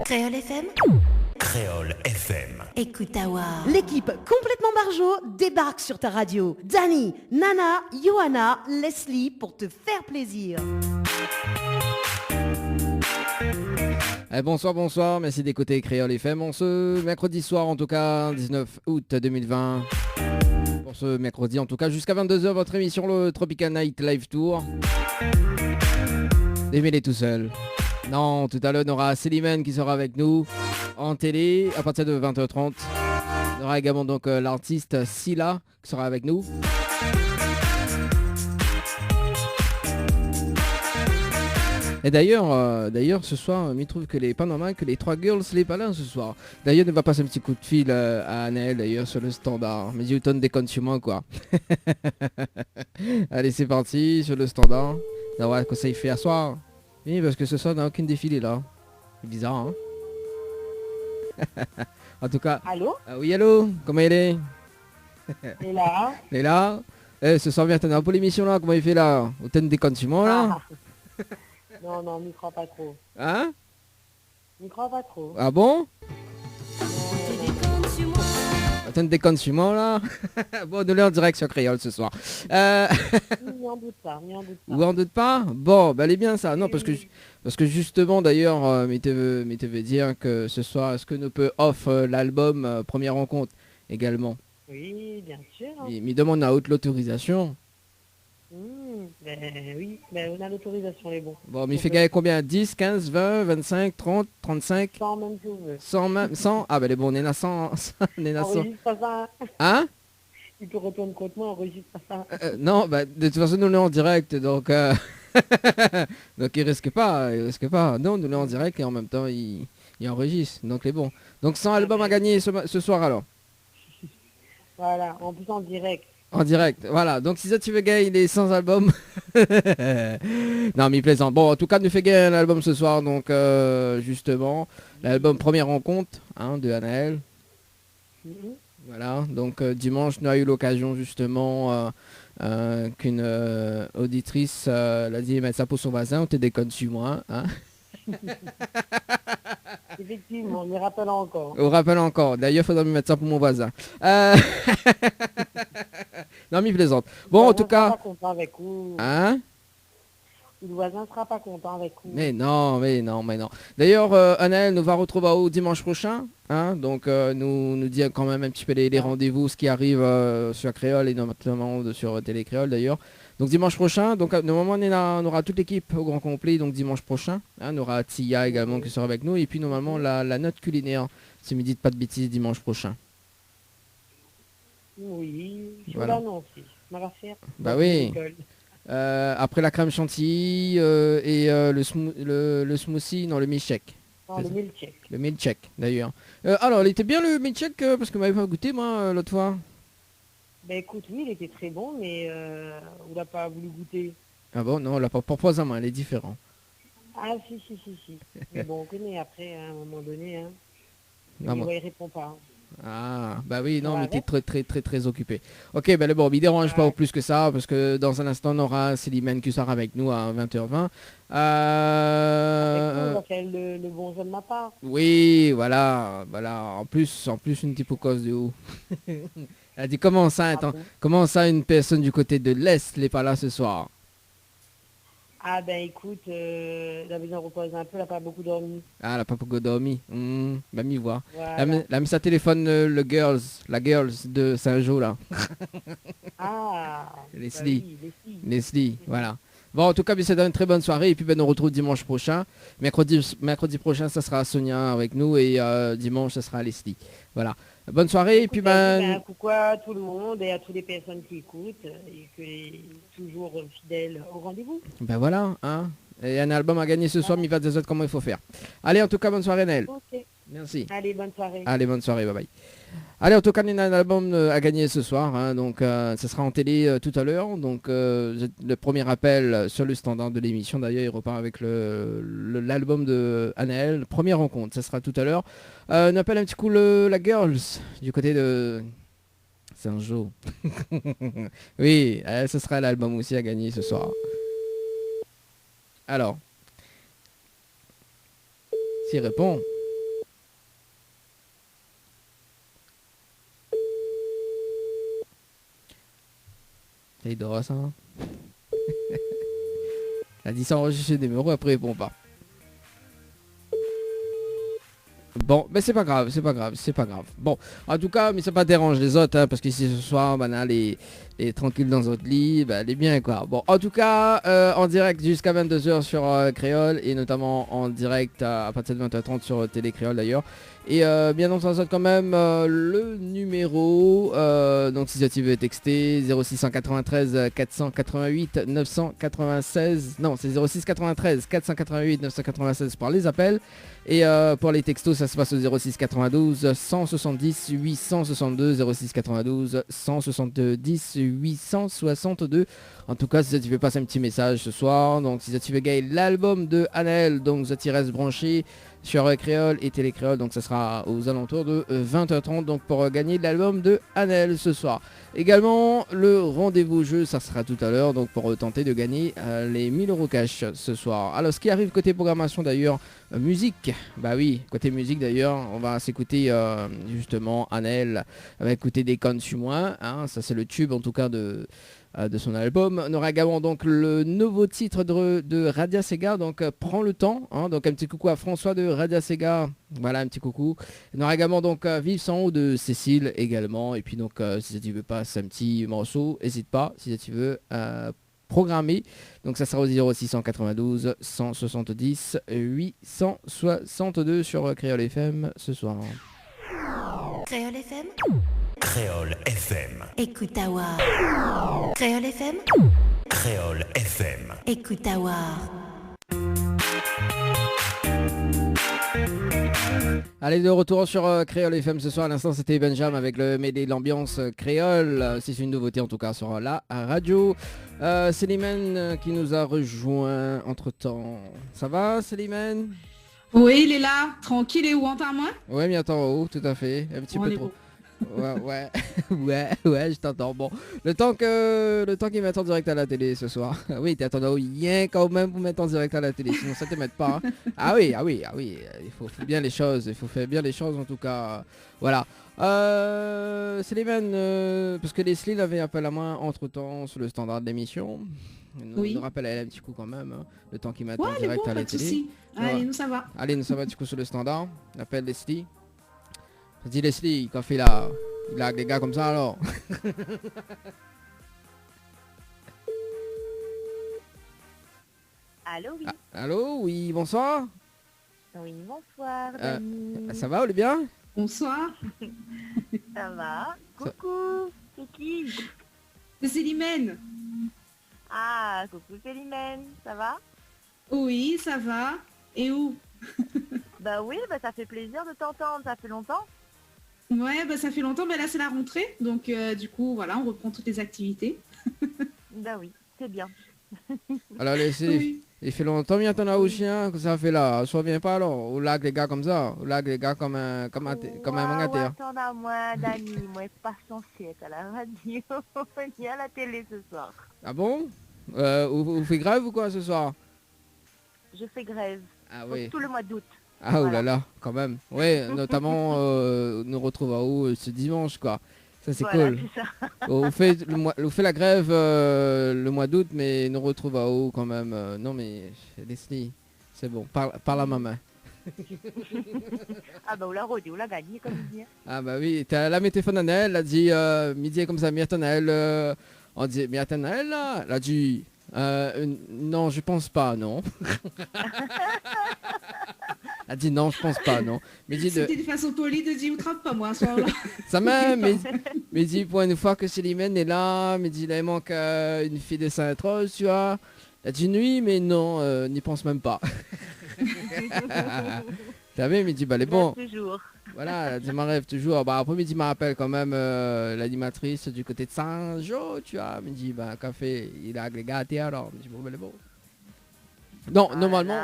Créole FM. Créole FM. Écoute-Awa. L'équipe complètement barjo débarque sur ta radio. Dani, Nana, Johanna, Leslie pour te faire plaisir. Bonsoir, merci d'écouter Créole FM. On ce mercredi soir, en tout cas, 19 août 2020. Pour ce mercredi, en tout cas, jusqu'à 22h, votre émission, le Tropical Night Live Tour. Démêlé tout seul. Non, tout à l'heure, on aura Célimène qui sera avec nous en télé à partir de 20h30. On aura également donc l'artiste Silla qui sera avec nous. Et d'ailleurs, ce soir, il trouve que les pas normal que les trois girls les pas là ce soir. D'ailleurs, on va passer un petit coup de fil à Anaël d'ailleurs sur le standard. Mais you tonnes des comptes sur moi quoi. Allez, c'est parti sur le standard. On va voir ce que ça y fait à soir. Oui, parce que ce soir, on n'a aucune défilé là. C'est bizarre, hein. En tout cas. Allô? Oui, allô. Comment elle est? Elle est là. Elle est là. Ce soir, viens t'en pour l'émission là. Comment il fait là? Vous tonnes des comptes sur moi là? Non, m'y crois pas trop. Hein? M'y crois pas trop. Ah bon? Attends, déconne sur moi là. Bon, nous l'avons en direct sur Créole ce soir. N'y en doute pas. Vous en doute pas? Bon, bah elle est bien ça. Non, parce que justement d'ailleurs, mais te veut dire que ce soir, est-ce que nous peut off l'album Première Rencontre également? Oui, bien sûr. Il demande à haute l'autorisation. Oui, on a l'autorisation, les bons. Bon, mais il fait gagner combien? 10, 15, 20, 25, 30, 35? 100 même si vous voulez. 100 même? 100? Ah, bah les bons, on est à 100. On est à 100. Enregistre pas ça. Hein? Tu te retournes contre moi, enregistre pas ça. Non, bah de toute façon, nous l'avons en direct, donc... donc il risque pas. Non, nous l'avons en direct et en même temps, il enregistre, donc les bons. Donc 100 albums à gagner ce soir alors. Voilà, en plus en direct. En direct, voilà. Donc si ça tu veux gagner les 100 albums. Non mais il plaisante. Bon, en tout cas, nous fait gagner un album ce soir. Donc justement, l'album Première Rencontre de Anaël. Voilà, donc dimanche, nous avons eu l'occasion justement qu'une auditrice l'a dit mettre ça pour son voisin. On te déconne sur moi. Hein. Effectivement, on me rappelle encore. On rappelle encore. D'ailleurs, il faudra me mettre ça pour mon voisin. Non, mais il plaisante. Bon, en tout cas... Pas content avec vous. Hein? Le voisin sera pas content avec vous. Mais non. D'ailleurs, Anaël nous va retrouver au dimanche prochain. Hein? Donc, nous dit quand même un petit peu les rendez-vous, ce qui arrive sur Créole et notamment sur Télé Créole d'ailleurs. Donc dimanche prochain, donc normalement on aura toute l'équipe au grand complet, donc dimanche prochain. Hein, on aura Tia également qui sera avec nous. Et puis normalement la note culinaire, si vous me dites pas de bêtises, dimanche prochain. Oui, je voilà. vous l'annonce. Ma affaire. Bah oui. Après la crème chantilly et le smoothie, non le milkshake. Non, le milkshake. Le milkshake d'ailleurs. Alors il était bien le milkshake parce que m'avait pas goûté moi l'autre fois. Ben écoute, oui, il était très bon, mais on l'a pas voulu goûter. Ah bon, non, on l'a pas proposé à moi, elle est différente. Ah si. Mais bon, on connaît après, à un moment donné, hein. Mais bon. il répond pas. Ah, bah oui, non, mais t'es très occupé. Ok, ben bon, il dérange pas plus que ça, parce que dans un instant, on aura Célimène qui sera avec nous à 20h20. Avec nous, le bon jeu de ma part. Oui, voilà. En plus, une type cause de où. Elle dit comment ça une personne du côté de l'Est n'est pas là ce soir? Ah ben écoute, elle a besoin de reposer un peu, elle n'a pas beaucoup dormi. Ah, elle n'a pas beaucoup dormi. Bah m'y voir. Voilà. La mis sa téléphone la girls de Saint-Jean là. Ah Leslie. Bah oui, Leslie, voilà. Bon, en tout cas, c'est une très bonne soirée. Et puis, on nous retrouve dimanche prochain. Mercredi prochain, ça sera Sonia avec nous. Et dimanche, ça sera Leslie. Voilà. Bonne soirée. Et puis, un coucou à tout le monde et à toutes les personnes qui écoutent et qui sont toujours fidèles au rendez-vous. Ben voilà. Hein. Et un album à gagner ce soir, mais il va te dire comment il faut faire. Allez, en tout cas, bonne soirée, Nel. Ok. Merci. Allez, bonne soirée. Allez, bonne soirée. Bye bye. Allez, en tout cas, il y a un album à gagner ce soir. Hein, donc, ça sera en télé tout à l'heure. Donc, le premier appel sur le standard de l'émission. D'ailleurs, il repart avec l'album de Anaël. Première rencontre. Ça sera tout à l'heure. On appelle un petit coup la Girls du côté de Saint-Jean. Oui, ce sera l'album aussi à gagner ce soir. Alors, s'il répond. Il dort ça. Hein. Elle a dit ça enregistre le numéro, après il répond pas. Bon, mais c'est pas grave. Bon, en tout cas, mais ça pas dérange les autres, hein, parce que si ce soir, ben, là, les tranquilles dans votre lit, ben, elle est bien, quoi. Bon, en tout cas, en direct jusqu'à 22h sur Créole, et notamment en direct à partir de 20h30 sur Télé Créole d'ailleurs. Et bien entendu quand même le numéro, donc si tu veux texter, 0693 488 996, non c'est 0693 488 996 pour les appels. Et pour les textos, ça se passe au 06 92 170 862, 06 92 170 862. En tout cas, si tu veux passer un petit message ce soir, donc si tu veux gagner l'album de Annelle, donc tu restes branché sur Créole et Télé Créole, donc ça sera aux alentours de 20h30 donc pour gagner l'album de Annelle ce soir. Également le rendez-vous jeu, ça sera tout à l'heure donc pour tenter de gagner les 1000 € cash ce soir. Alors ce qui arrive côté programmation d'ailleurs, musique, bah oui, côté musique d'ailleurs, on va s'écouter justement Annelle, on va écouter Des connes sur moi, hein, ça c'est le tube en tout cas de son album. On aura également donc le nouveau titre de Radia Sega, donc Prends le temps, hein, donc un petit coucou à François de Radia Sega, voilà un petit coucou. On aura également donc Vive sans haut de Cécile également, et puis donc si tu veux passer un petit morceau, n'hésite pas, si tu veux programmer, donc ça sera au 0692 170 862 sur Créole FM ce soir. Créole FM. Créole FM. Écoute Awa. Créole FM. Créole FM. Écoute Awa. Allez, de retour sur Créole FM ce soir. À l'instant, c'était Benjamin avec le Médé de l'ambiance créole. C'est une nouveauté en tout cas sur la radio. Célimène qui nous a rejoint entre temps. Ça va, Célimène? Oui, il est là, tranquille et où entends-moi? Ouais, mais attends, oh, tout à fait. Un petit peu trop. Ouais, je t'entends. Bon, le temps qu'il mette en direct à la télé ce soir. Oui, t'attends rien quand même pour mettre en direct à la télé, sinon ça te met pas. Hein. Ah oui, il faut faire bien les choses, en tout cas. Voilà. Célimène, parce que Leslie l'avait appelé à moi entre temps sur le standard de l'émission. Oui. Nous rappelle à elle un petit coup quand même, hein, le temps qu'il mette en direct à la télé. Souci. Allez, nous ça va. Allez, nous ça va du coup sur le standard. On appelle Leslie. Dis Leslie, quand fait là, il a des gars comme ça alors. Allô, oui. Allô, oui, bonsoir. Oui, bonsoir, Dani. Ça va, Olivia? Bonsoir. Ça va? Coucou, c'est qui? C'est Célimène. Ah, coucou Célimène, ça va? Oui, ça va. Et où? Bah oui, bah ça fait plaisir de t'entendre, ça fait longtemps. Ouais, bah ça fait longtemps, mais là c'est la rentrée, donc du coup voilà, on reprend toutes les activités. Bah oui, c'est bien. Alors Leslie, il fait longtemps bien t'en as au chien que ça fait là, soit bien pas alors, au lac les gars comme ça, au lac les gars comme un mangataire. Attends à moi, Dani, moi pas censé être à la radio, ni à la télé ce soir. Ah bon? Vous faites grève ou quoi ce soir? Je fais grève. Ah oui. Tout le mois d'août. Ah Voilà. oh là là, quand même. Ouais, notamment nous retrouve à haut ce dimanche quoi. Ça c'est Voilà, cool. c'est ça. On fait la grève le mois d'août, mais nous retrouve à haut quand même. Non mais Leslie, c'est bon, parle à ma main. Ah bah, on l'a rodé, on l'a gagné, comme il dit. Ah bah oui, t'as la météphone à Noël, elle a dit midi comme ça, Noël, on dit Noël là, elle a dit non, je pense pas, non. Elle a dit non, je pense pas, non. Mais dit C'était une façon polie de dire, outrave pas moi, à ce moment-là. ça m'a, mais dit pour une fois que Célimène est là, mais dit là il manque une fille de Saint-Rose, tu vois. Elle a dit oui, mais non, n'y pense même pas. T'as vu, il me dit bah les bon. Toujours. Voilà, elle dit ma rêve toujours. Bah après-midi, m'a rappelle quand même l'animatrice du côté de Saint-Jean, tu vois. Il me dit bah café, il a agrégaté alors. Il me dit bon, ben les bon. Non, Voilà. normalement.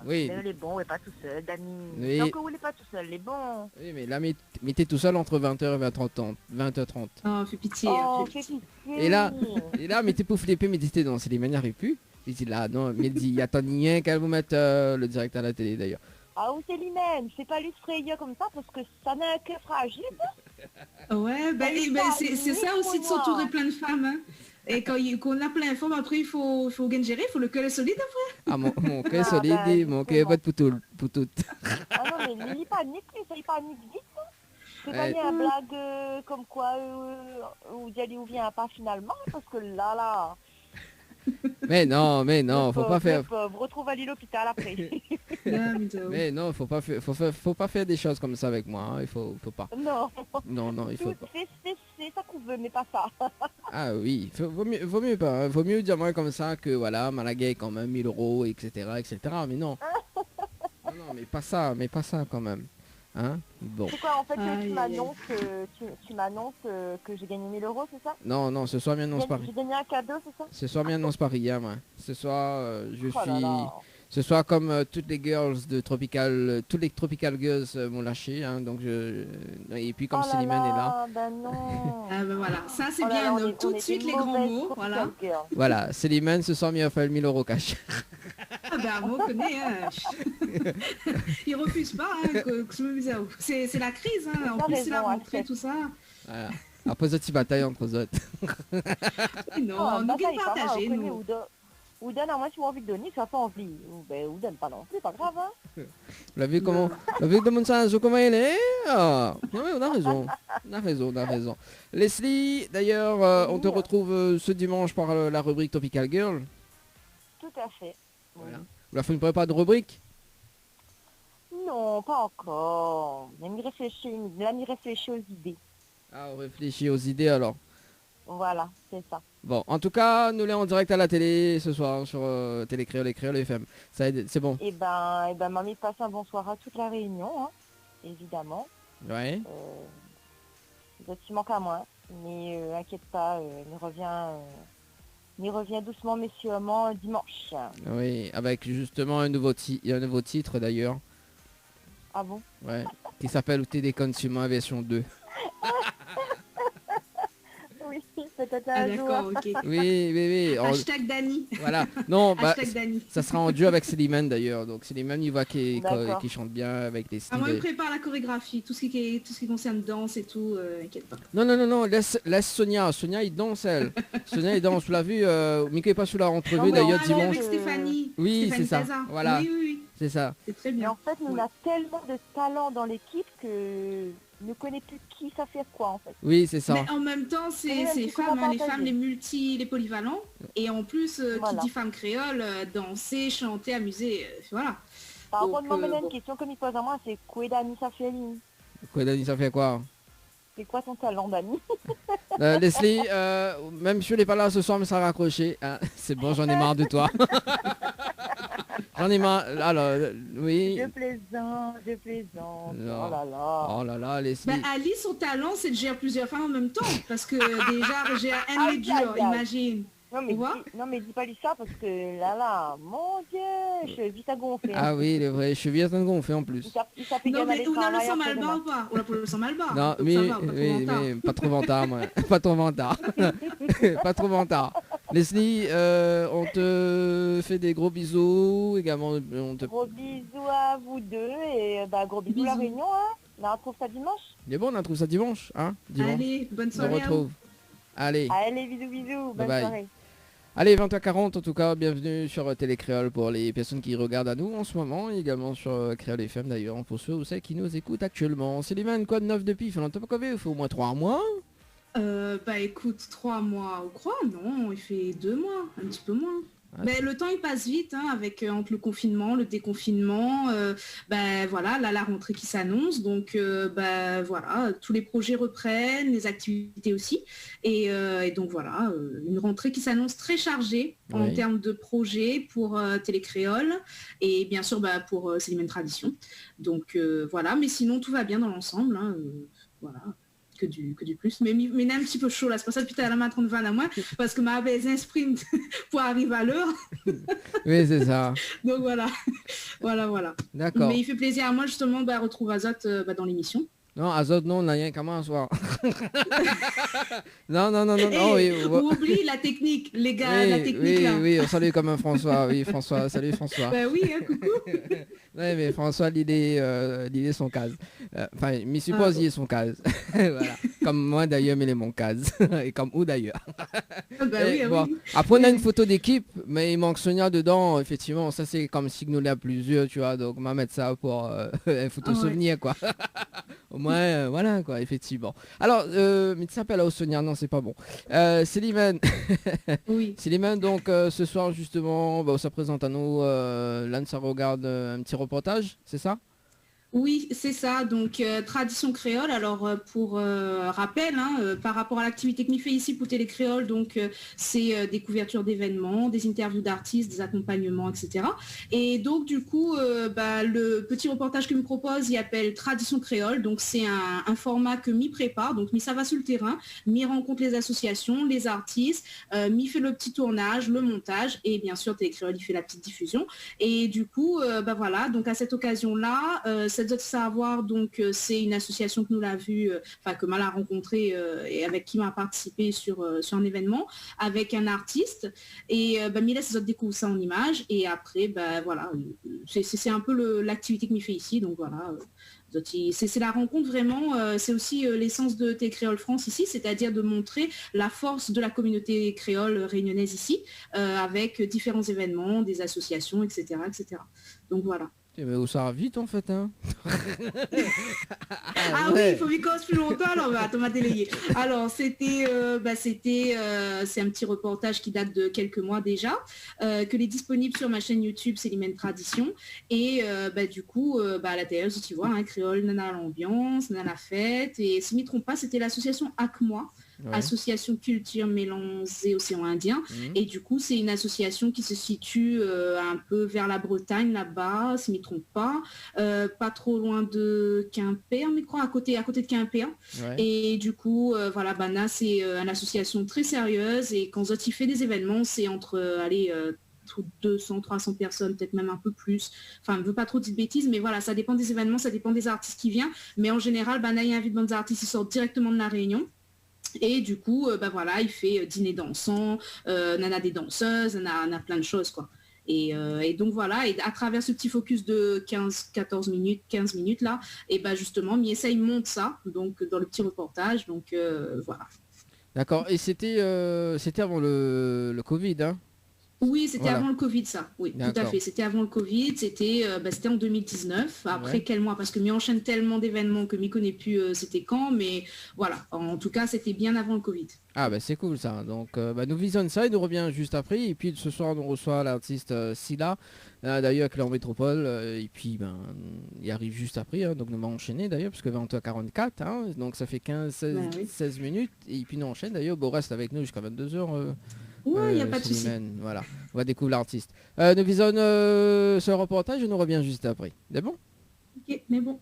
Oui. Mais les bons, on n'est pas tout seul, Dani. Oui. Donc on n'est pas tout seul, les bons. Oui, mais là, mettez tout seul entre 20h et 20h30. Oh, fais pitié. Oh, fais fais pitié. pitié. Et là, mettez pour flipper, mais dites non, c'est les manières et plus. Il dit là, non, mais il dit, il y a tant rien qu'elle vous mette le direct à la télé d'ailleurs. Ah, ou Célimène, c'est pas lui frayer comme ça parce que ça n'a que fragile. Ouais, bah, Elle est bah, pas c'est ça unie aussi de pour moi. s'entourer plein de femmes. Hein. Et qu'on a plein de formes, après il faut bien gérer, il faut le cœur solide après. Ah, mon cœur est solide, ben, mon cœur est pas pour tout. Ah non, mais il panique, il panique vite. C'est pas Ouais. un blague comme quoi où Diali ou vient pas finalement, parce que là, Mais non, faut pas faire. Vous retrouve à l'hôpital après. Mais non, faut pas faire des choses comme ça avec moi. Hein. Il faut pas. Non, Non, il faut pas. c'est ça qu'on veut, mais pas ça. Ah oui, vaut mieux pas. Hein. Vaut mieux dire moi comme ça que voilà, Malaga est quand même 1000 €, etc. Mais non. Non, mais pas ça quand même. Hein? Bon. C'est quoi en fait Aïe, tu aïe, m'annonces tu m'annonces que j'ai gagné 1000 €, c'est ça? Non, ce soir, m'annonce Paris. J'ai gagné un cadeau, c'est ça? Ce soir, m'annonce Paris, hein, moi. Ce soir, je Oh là suis... là. Ce soir, comme toutes les girls de Tropical... toutes les Tropical Girls m'ont lâché, hein, donc et puis comme Oh là Célimène est là. Ben non. Ah ben voilà, ça c'est Oh là là, bien, on donc est- tout on de est suite des les grands mauvaises mots, voilà. tropical girls. Voilà, Célimène ce soir m'y offert 1000 € cash. Ah ben moi on connaît, hein. Ils refusent pas, hein, que je me mise à- c'est la crise, hein. En T'as plus c'est la raison, rentrée, Axel. tout ça. Voilà. Après cette petite bataille entre eux autres. Et non, nous bataille, qui ça va, partager, on connaît nous. ou donne à moi si tu as envie de donner, tu n'as pas envie. Ou donne pas non plus, pas grave, hein. Vous l'avez comment? Vous l'avez demandé ça, comment il est? Ah, non, mais on a raison. Leslie, d'ailleurs, on te retrouve ce dimanche par la rubrique Tropical Girl. Tout à fait. Voilà. Vous la faites pas de rubrique? Non, pas encore. Là, m'y réfléchir aux idées. Ah, on réfléchit aux idées alors. Voilà, c'est ça. Bon, en tout cas, nous l'avons en direct à la télé ce soir sur Télé Créole et Créole FM. Ça aide, c'est bon. Et ben, mamie passe un bonsoir à toute la réunion, hein, évidemment. Ouais. Tu manques à moi, mais inquiète pas, il revient doucement mais sûrement dimanche. Oui, avec justement un nouveau titre d'ailleurs. Ah bon? Ouais. Qui s'appelle Où t'es des Consumer version 2. Oui, peut-être Ah un jour. d'accord, ok. Oui. Hashtag Dani. Voilà. Non, bah, Hashtag Dani. ça sera en duo avec Célimène d'ailleurs. Donc Célimène, il voit qui D'accord. chante bien avec des Ah, moi, il styles. prépare la chorégraphie, tout ce qui concerne danse et tout, inquiète pas. Non, laisse Sonia. Sonia, il danse, elle. Sonia, il danse. Vous l'avez vu, Mickey est pas sous la entrevue Non, mais d'ailleurs on dimanche. Avec Stéphanie. Oui, Stéphanie c'est ça. Plaza. Voilà. Oui. C'est ça. C'est très Mais bien. en fait, nous, on Ouais. a tellement de talent dans l'équipe que ne connaît plus qui ça fait quoi en fait. Oui, c'est ça. Mais en même temps, Oui, c'est les tu comprends femmes, hein, les partager. femmes, les polyvalents. Et en plus, Voilà. qui dit femme créole, danser, chanter, amuser, voilà. Par Donc, contre, moi, maintenant, bon. une question que me pose à moi, c'est quoi Dani ça fait Lynn? Quoi, Dani, ça fait quoi? C'est quoi ton talent, Dani? Leslie, même si je n'ai pas là ce soir, mais ça a raccroché. Hein, c'est bon, j'en ai marre de toi. J'en ai marre. Alors, oui. Je plaisante. Non. Oh là là. Oh là là, Leslie. Ben, Alice, son talent, c'est de gérer plusieurs femmes en même temps. Parce que déjà, gérer un Aïe, est dur, aïe, aïe. imagine. Non mais dis pas lui ça parce que là, mon Dieu, je suis vite à gonfler. Ah oui, il est vrai, je suis bien en train de gonfler en plus. Il s'appelle Non, mais on a le sang mal mal bas ou pas? On a le sang mal bas. Non, Donc mais, ça va, pas trop longtemps. mais pas trop vantard, moi. Pas trop vantard. Pas trop vantard. Leslie, on te fait des gros bisous. Également, on te... Gros bisous à vous deux et gros bisous la Bisous. réunion. Hein. On retrouve ça dimanche. Il est bon, on retrouve ça dimanche. Hein, dimanche. Allez, bonne On se soirée à vous. retrouve. Allez. Allez, bisous. Bonne Bye. soirée. Allez, 20h40 en tout cas, bienvenue sur Télé Créole pour les personnes qui regardent à nous en ce moment, et également sur Créole FM d'ailleurs, pour ceux ou celles qui nous écoutent actuellement. Célimène, quoi de neuf depuis? Il fait longtemps pas il fait au moins 3 mois. Bah écoute, 3 mois ou quoi? Non, il fait 2 mois, un petit peu moins. Ah, Mais le temps il passe vite hein, avec entre le confinement, le déconfinement, bah voilà, là la rentrée qui s'annonce, donc bah voilà, tous les projets reprennent, les activités aussi, et donc voilà, une rentrée qui s'annonce très chargée en Oui. termes de projets pour Télé Créole et bien sûr bah, pour Célimène Tradition. Donc voilà, mais sinon tout va bien dans l'ensemble, hein, voilà. Que du plus. Mais il est un petit peu chaud là, c'est pour ça depuis tout à l'heure ma 30 à moi, parce que ma baisse un sprint pour arriver à l'heure. Oui, c'est ça. Donc voilà. voilà. D'accord. Mais il fait plaisir à moi justement bah, retrouver Azot dans l'émission. Non, Azot, non, on n'a rien qu'à moi ce soir. non, Et oui. on oublie la technique, les gars, la technique là. Oui, on salue comme un François. Oui, François, salut François. Bah oui, hein, coucou. Ouais, mais François, l'idée son case. Enfin, il m'y suppose, il est son case. Voilà. Comme moi d'ailleurs, mais les Moncazes. Et comme où d'ailleurs. Ah bah oui, ah Bon. oui. Après, on a une photo d'équipe, mais il manque Sonia dedans. Effectivement, ça c'est comme si nous l'avons plusieurs, tu vois. Donc on va mettre ça pour une photo Ah ouais. souvenir, quoi. Au moins, voilà, quoi, effectivement. Alors, mais tu s'appelles Sonia, non, c'est pas bon. Célimène. Oui. Célimène, donc ce soir justement, bah, ça présente à nous, là, ça regarde un petit reportage, c'est ça? Oui, c'est ça. Donc, tradition créole. Alors, pour rappel, hein, par rapport à l'activité que nous fait ici pour Télé Créole, donc c'est des couvertures d'événements, des interviews d'artistes, des accompagnements, etc. Et donc, du coup, le petit reportage que me propose, il appelle Tradition créole. Donc, c'est un format que m'y prépare. Donc, ça va sur le terrain, m'y rencontre les associations, les artistes, m'y fait le petit tournage, le montage, et bien sûr, Télé Créole, il fait la petite diffusion. Et du coup, voilà. Donc, à cette occasion-là, cette savoir, donc c'est une association que nous l'a vu, que Mal a rencontré et avec qui m'a participé sur un événement avec un artiste et Mila c'est découvre ça en images et après voilà c'est un peu l'activité que m'y fait ici donc voilà c'est la rencontre vraiment, c'est aussi l'essence de Télé Créole France ici, c'est-à-dire de montrer la force de la communauté créole réunionnaise ici, avec différents événements, des associations, etc. etc. Donc voilà. Mais où ça va vite en fait, hein. Ah oui, il faut m'y cause plus longtemps, alors attends, m'a délayé. Alors c'était, c'est un petit reportage qui date de quelques mois déjà, que est disponible sur ma chaîne YouTube Célimène Tradition. Et du coup, à la télé, tu vois, hein, Créole, Nana l'ambiance, Nana la fête. Et si je ne me trompe pas, c'était l'association ACMOI. Ouais. Association Culture Mélangée Océan Indien. Et du coup, c'est une association qui se situe un peu vers la Bretagne, là-bas, si je ne me trompe pas. Pas trop loin de Quimper, mais je crois, à côté de Quimper. Ouais. Et du coup, voilà, Bana, c'est une association très sérieuse. Et quand Zoti fait des événements, c'est entre, 200, 300 personnes, peut-être même un peu plus. Enfin, je ne veux pas trop dire de bêtises, mais voilà, ça dépend des événements, ça dépend des artistes qui viennent. Mais en général, Bana, il invite des artistes qui sortent directement de la Réunion. Et du coup, voilà, il fait dîner dansant, Nana des danseuses, Nana plein de choses, quoi. Et donc voilà, et à travers ce petit focus de 15 minutes là, et justement, Miessa il monte ça, donc dans le petit reportage, donc voilà. D'accord, et c'était avant le Covid, hein? Oui, c'était avant le Covid, ça. Oui, tout à fait. C'était avant le Covid. C'était en 2019. Après quel mois? Parce que m'y enchaîne tellement d'événements que m'y connais plus c'était quand. Mais voilà, en tout cas, c'était bien avant le Covid. Ah c'est cool ça. Donc nous visionnons ça, il nous revient juste après. Et puis ce soir, on reçoit l'artiste Silla, d'ailleurs avec leur métropole. Et puis il arrive juste après. Hein, donc nous va enchaîner d'ailleurs, parce que 20h44. Hein, donc ça fait 16 minutes. Et puis nous enchaîne d'ailleurs. Bon, reste avec nous jusqu'à 22h. Ouais, il n'y a pas de souci. Voilà, on va découvrir l'artiste. Nous visionnons ce reportage et nous revient juste après. C'est bon? Ok, mais bon.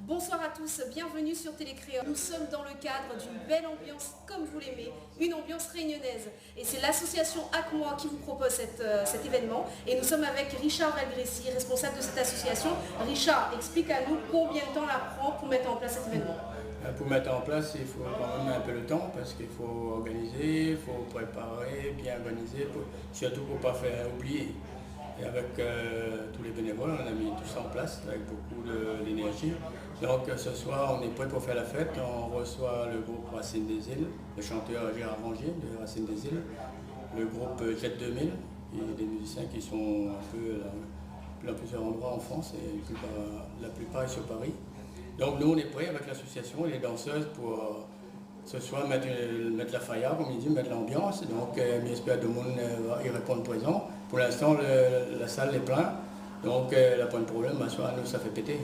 Bonsoir à tous, bienvenue sur Télé Créole. Nous sommes dans le cadre d'une belle ambiance comme vous l'aimez, une ambiance réunionnaise. Et c'est l'association ACMOI qui vous propose cet événement. Et nous sommes avec Richard Valgrécy, responsable de cette association. Richard, explique à nous combien de temps la prend pour mettre en place cet événement. Pour mettre en place, il faut quand même un peu de temps parce qu'il faut organiser, il faut préparer, bien organiser, surtout pour ne pas faire oublier. Et avec tous les bénévoles, on a mis tout ça en place avec beaucoup d'énergie. Donc ce soir, on est prêt pour faire la fête. On reçoit le groupe Racine des Îles, le chanteur Gérard Rangier de Racine des Îles, le groupe Jet 2000 et des musiciens qui sont un peu dans plusieurs endroits en France et la plupart sur Paris. Donc nous, on est prêts avec l'association et les danseuses pour ce soir mettre la faïa, comme il dit, mettre l'ambiance. Donc j'espère que tout le monde va y répondre présent. Pour l'instant, la salle est pleine. Donc, là, pas de problème, à soir, nous, ça fait péter.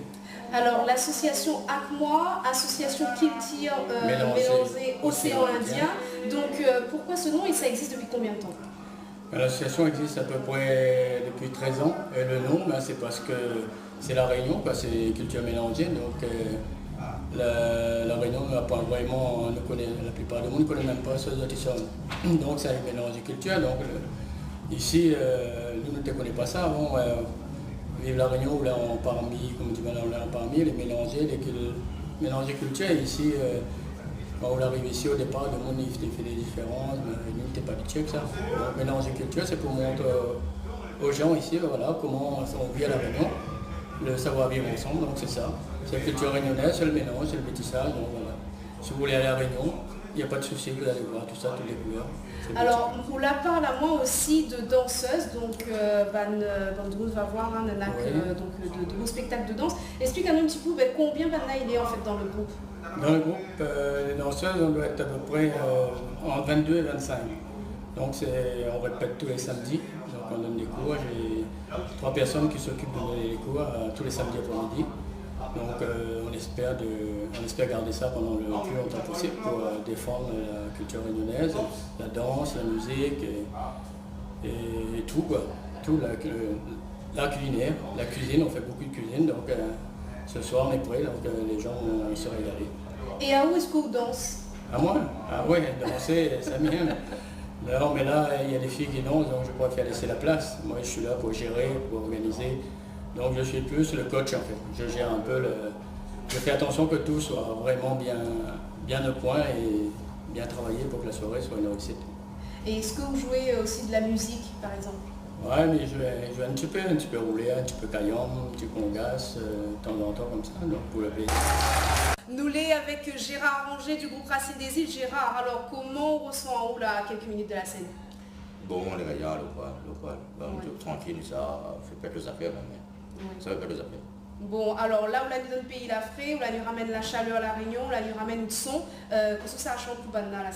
Alors, l'association ACMOI, association Culture mélangée Océan Indien. Donc, pourquoi ce nom et ça existe depuis combien de temps? L'association existe à peu près depuis 13 ans. Et le nom, c'est parce que c'est la Réunion, c'est culture mélangée. Donc, la Réunion n'a pas vraiment, la plupart du monde ne connaît même pas ce sont. Donc, ça est mélangé culture. Donc, ici, nous ne connaissons pas ça avant. Vive la Réunion, où là on parmi, comme tu dis maintenant, là parmi les mélanger culture. Ici, quand on arrive ici au départ, le monde il fait des différences, mais nous n'était pas habitués que ça. Donc mélanger culture, c'est pour montrer aux gens ici, voilà, comment on vit à la Réunion, le savoir-vivre ensemble, donc c'est ça. C'est la culture réunionnaise, c'est le mélange, c'est le métissage, donc voilà. Si vous voulez aller à la Réunion, il n'y a pas de souci, vous allez voir tout ça, toutes les couleurs. Alors, on la parle à moi aussi de danseuses, donc Bandrouz va voir Nanak, de beaux spectacles de danse. Explique-nous un petit peu combien Vanna il est en fait dans le groupe. Dans le groupe, les danseuses, on doit être à peu près entre 22 et 25. Donc on répète tous les samedis, donc on donne des cours. J'ai 3 personnes qui s'occupent de donner les cours tous les samedis après-midi. Donc on espère garder ça pendant le plus longtemps possible pour défendre la culture réunionnaise, la danse, la musique et tout quoi. Tout la culinaire, la cuisine, on fait beaucoup de cuisine, donc ce soir on est prêts, donc les gens vont se régaler. Et à où est-ce qu'on danse? À moi? Ah ouais, danser, ça m'aime. Non mais là, il y a des filles qui dansent, donc je préfère laisser la place. Moi je suis là pour gérer, pour organiser. Donc je suis plus le coach en fait. Je gère un peu je fais attention que tout soit vraiment bien au point et bien travaillé pour que la soirée soit une réussite. Et est-ce que vous jouez aussi de la musique par exemple? Ouais, mais je vais un petit peu rouler, un petit peu caillon, un petit peu congas, de temps en temps comme ça, donc pour le plaisir. Nous l'est avec Gérard Rangier du groupe Racine des Îles. Gérard, alors comment on ressent en haut là à quelques minutes de la scène? Bon, on est gagnant, tranquille, ça fait pas les affaires, mais ça fait pas les affaires. Bon, alors là, on a nous donne pays la frais, on nous ramène la chaleur à la Réunion, on nous ramène le son. Qu'est-ce que ça chante pour Banna là?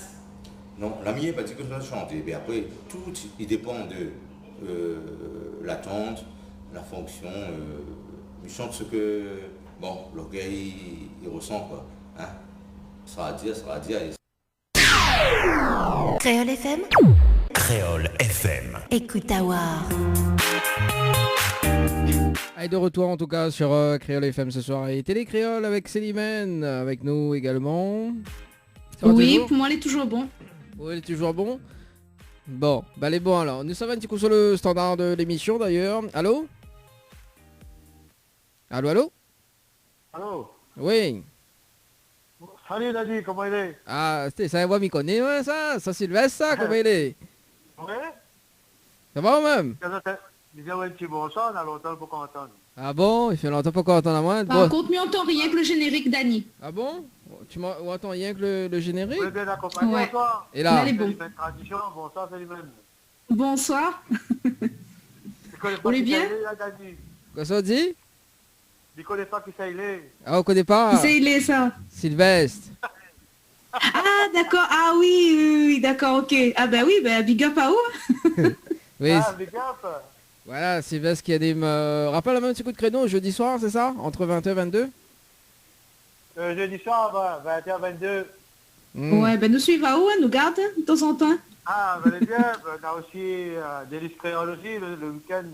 Non, la mienne, pas dit que je dois chanter, mais après, tout il dépend de l'attente, la fonction. Je chante ce que, bon, l'orgueil, il ressent, quoi. Hein? Ça va dire. Créole FM. Créole FM. Écoute Awar. Allez, de retour en tout cas sur Créole FM ce soir et Télé Créole avec Célimène avec nous également. Oui, pour moi elle est toujours bon. Oui, elle est toujours bon. Bon, bah elle est bon alors. Nous sommes un petit coup sur le standard de l'émission d'ailleurs. Allô? Allô? Allô? Oui. Salut Daddy, comment il est? Ah, ça un voix m'y connaît, ouais, ça Sylvestre, ça, comment il est? Ouais? Ça va même? Il vient un petit bon son, on a longtemps pour qu'on entende. Ah bon? Il fait longtemps pour qu'on entende à moi? Par contre, mais on entend rien que le générique d'Annie. Ah bon? Tu m'entends rien que le générique? Vous êtes bien accompagné, ouais. Bonsoir. Et là? Elle est bon. Tradition, bonsoir Célimène. Bonsoir. On est bien? Quoi ça dit? Il ne connaît pas qui ça il est. Ah, on connaît pas? C'est il est ça. Sylvestre. Ah d'accord, ah oui, d'accord, ok. Ah bah oui, bah big up à où? Oui. Ah, big up. Voilà, Sylvestre qui anime... rappelle un petit coup de créneau jeudi soir, c'est ça? Entre 20h et 22? Jeudi soir, 21, 22. Ouais, ben nous suivons à où, nous garde de temps en temps. Ah, vous allez bien. On a aussi des créoles aussi le week-end.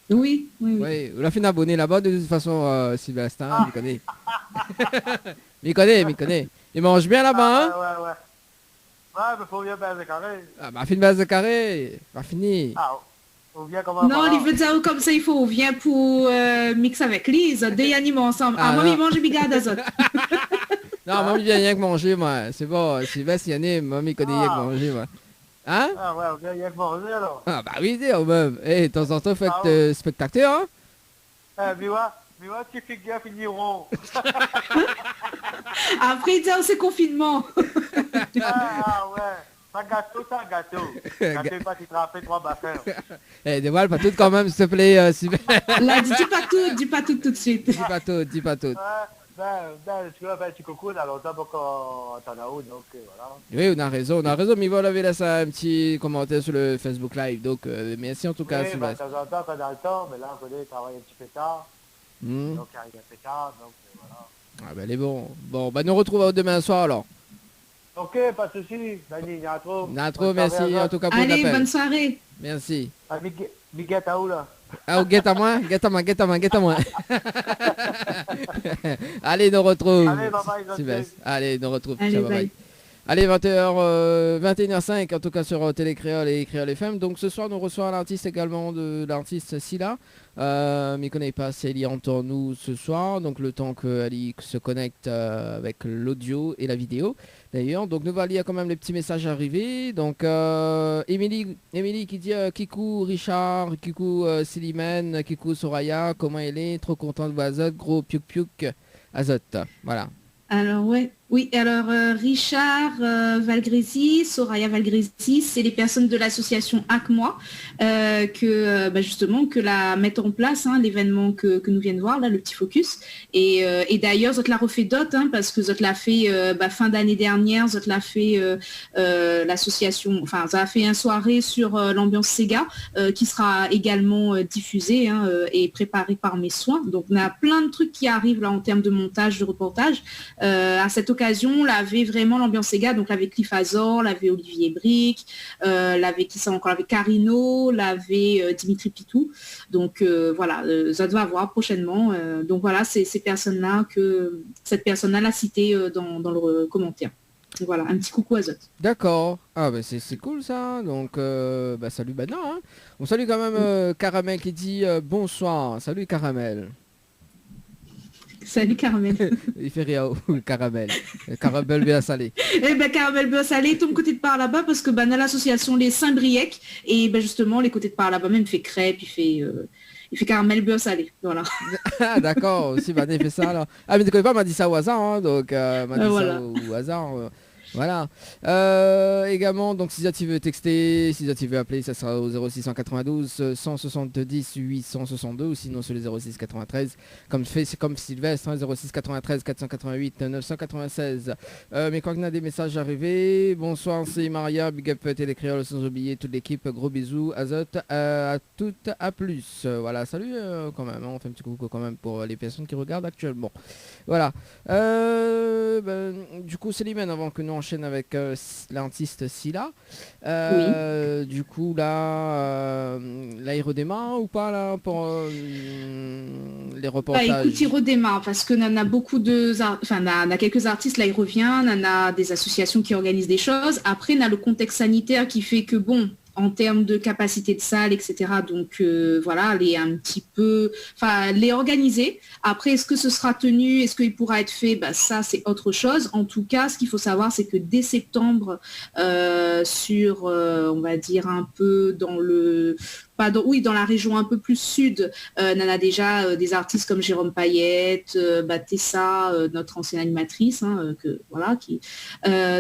Oui. Oui, on a fait un abonné là-bas de toute façon, Sylvestre, hein, il connaît. il connaît. Il mange bien là-bas, hein? Ouais. Ouais, mais faut bien base de carré. Ah, bah, fait une base de carré, pas fini. Ah, on vient comment? Non, il veut dire comme ça, il faut, on vient pour mixer avec Lise, deux animaux ensemble. Ah, moi, il mange bigarde à autres. Non, moi, il vient rien que manger, moi. C'est bon, Sylvestre, il y en a, moi, il connaît rien que manger, moi. Hein? Ah ouais, on vient manger alors. Ah bah oui, dire même. De temps en temps, faites Ah ouais. spectateur, hein? Miwa, tu fais gaffe, ils diront. Après, c'est confinement. Ah ouais. Ça gâteau. Gâteau, pas, tu te rappelles 3 baffeurs. Dévoile pas tout quand même, s'il te plaît. Là, dis pas tout de suite. Dis pas tout. Tu vois, tu coucou, on a longtemps pour qu'on t'en a où, donc voilà. Oui, on a raison, mais voilà, avait laissé un petit commentaire sur le Facebook Live, donc merci en tout cas, Oui, de Sylvestre. temps en temps, quand on a le temps, mais là, on connaît, travaille un petit peu tard. Donc, il arrive un peu tard, donc voilà. Ah bah elle est bon. Bon, bah nous retrouvons demain soir alors. Ok, pas de soucis. Dani, Natro. Natro, merci en tout cas pour Allez, l'appel. bonne soirée. Merci. Ah, Miguel, t'as où là? Ah, guette à moi. Allez, nous retrouve. Allez, bye bye, Sylvestre. Allez, nous retrouve. Allez, Ciao, bye bye. bye. Allez, 20h, 21h05, en tout cas sur Télé Créole et Créole FM. Donc ce soir, nous recevons l'artiste également de l'artiste Silla. Mais connaît pas si elle y entend nous ce soir. Donc le temps qu'elle se connecte avec l'audio et la vidéo. D'ailleurs, donc nous allons lire quand même les petits messages arrivés. Donc Émilie qui dit Kikou Richard, Kikou Silimène, Kikou Soraya, comment elle est, trop contente de Azot, gros piuk piuk Azot. Voilà. Alors alors Richard Valgrési, Soraya Valgrési, c'est les personnes de l'association ACMOI justement que la mettre en place, hein, l'événement que nous viennent voir là, le petit focus. Et d'ailleurs, Zot l'a refait d'autres, hein, parce que Zot l'a fait fin d'année dernière, Zot l'a fait l'association, enfin ça a fait une soirée sur l'ambiance Sega qui sera également diffusée et préparée par mes soins. Donc on a plein de trucs qui arrivent là en termes de montage, de reportage. À cette occasion, on avait vraiment l'ambiance Sega, donc l'avait Cliff Azor, l'avait Olivier Brick, l'avait qui ça encore, l'avait Carino, l'avait Dimitri Pitou. Donc voilà, ça doit avoir prochainement. Donc voilà, c'est ces personnes-là que cette personne-là l'a cité dans le commentaire. Donc voilà, un petit coucou à Zot. D'accord. Ah bah c'est cool ça. Donc salut Badna. Hein. On salue quand même Caramel qui dit bonsoir. Salut Caramel. Salut Caramel. Il fait rire au Caramel. Caramel bien salé. Eh ben Caramel bien salé, ton côté de par là-bas parce que à l'association les Saint-Brieuc et justement les côtés de par là-bas même fait crêpes, il fait caramel beurre salé, voilà. Ah d'accord, aussi il fait ça alors. Ah mais tu connais pas, m'a dit ça au hasard, hein, donc m'a dit ça au hasard. Voilà. Également, donc si tu veux texter, si tu veux appeler, ça sera au 0692 170 862 ou sinon sur les 06 93. C'est comme Sylvestre, hein, 06 93 488 996. Mais quand on a des messages arrivés, bonsoir, c'est Maria, Big Up Télé Créole, sans oublier toute l'équipe, gros bisous, Azot, à toutes, à plus. Voilà, salut quand même, hein, on fait un petit coucou quand même pour les personnes qui regardent actuellement. Voilà. Du coup, Célimène, avant que nous enchaîne avec l'artiste Silla. Oui. Du coup, là, il redémarre ou pas là pour les reportages? Écoute, il redémarre parce que on a beaucoup on a quelques artistes, là il revient, on a des associations qui organisent des choses. Après, on a le contexte sanitaire qui fait que bon, en termes de capacité de salle, etc. Donc voilà, les un petit peu, les organiser. Après, est-ce que ce sera tenu, est-ce qu'il pourra être fait? Ça, c'est autre chose. En tout cas, ce qu'il faut savoir, c'est que dès septembre, on va dire un peu dans dans la région un peu plus sud, on a déjà des artistes comme Jérôme Payette, Tessa, notre ancienne animatrice,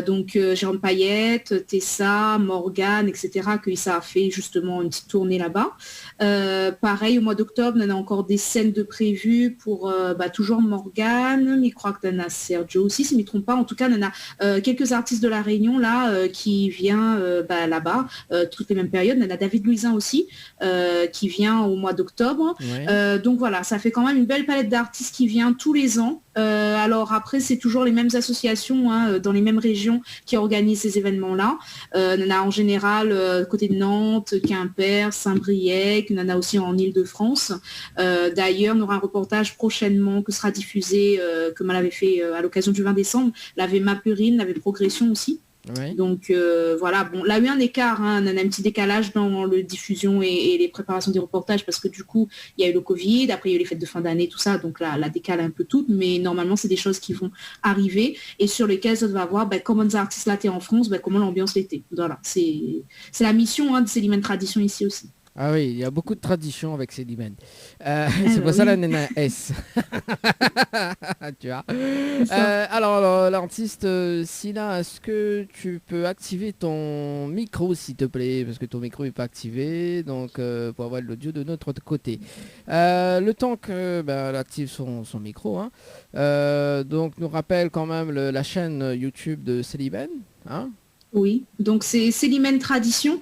donc Jérôme Payette, Tessa, Morgane, etc., que ça a fait justement une petite tournée là-bas. Pareil, au mois d'octobre, on a encore des scènes de prévues pour toujours Morgane, mais je crois que on a Sergio aussi, si je ne me trompe pas. En tout cas, on a quelques artistes de La Réunion là qui vient là-bas, toutes les mêmes périodes. On a David Louisin aussi, qui vient au mois d'octobre. Ouais. Donc voilà, ça fait quand même une belle palette d'artistes qui vient tous les ans. Alors après, c'est toujours les mêmes associations dans les mêmes régions qui organisent ces événements-là. On a en général côté de Nantes, Quimper, Saint-Brieuc, on en a aussi en Île-de-France. D'ailleurs, on aura un reportage prochainement que sera diffusé, comme elle avait fait à l'occasion du 20 décembre, l'avait Mapurine, l'avait Progression aussi. Oui. Donc voilà, bon, là il y a eu un écart, hein, on a un petit décalage dans le diffusion et les préparations des reportages parce que du coup il y a eu le Covid, après il y a eu les fêtes de fin d'année, tout ça, donc là la décale un peu tout, mais normalement c'est des choses qui vont arriver et sur lesquelles on va voir comment les artistes là en France, comment l'ambiance l'était. Voilà, c'est la mission de Célimène Tradition ici aussi. Ah oui, il y a beaucoup de traditions avec Célimène. C'est pour ça la Nana S. Tu vois. Alors, l'artiste Sila, est-ce que tu peux activer ton micro, s'il te plaît, parce que ton micro n'est pas activé, donc pour avoir l'audio de notre côté. Le temps que elle active son micro, hein, donc nous rappelle quand même la chaîne YouTube de Célimène, hein. Oui, donc c'est Célimène Tradition,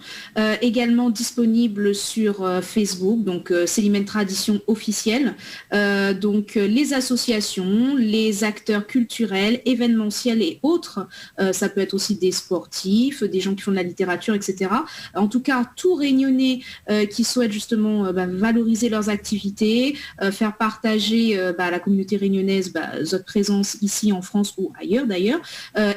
également disponible sur Facebook, donc Célimène Tradition officielle. Donc les associations, les acteurs culturels, événementiels et autres, ça peut être aussi des sportifs, des gens qui font de la littérature, etc. En tout cas, tout Réunionnais qui souhaite justement valoriser leurs activités, faire partager à la communauté réunionnaise notre présence ici en France ou ailleurs d'ailleurs,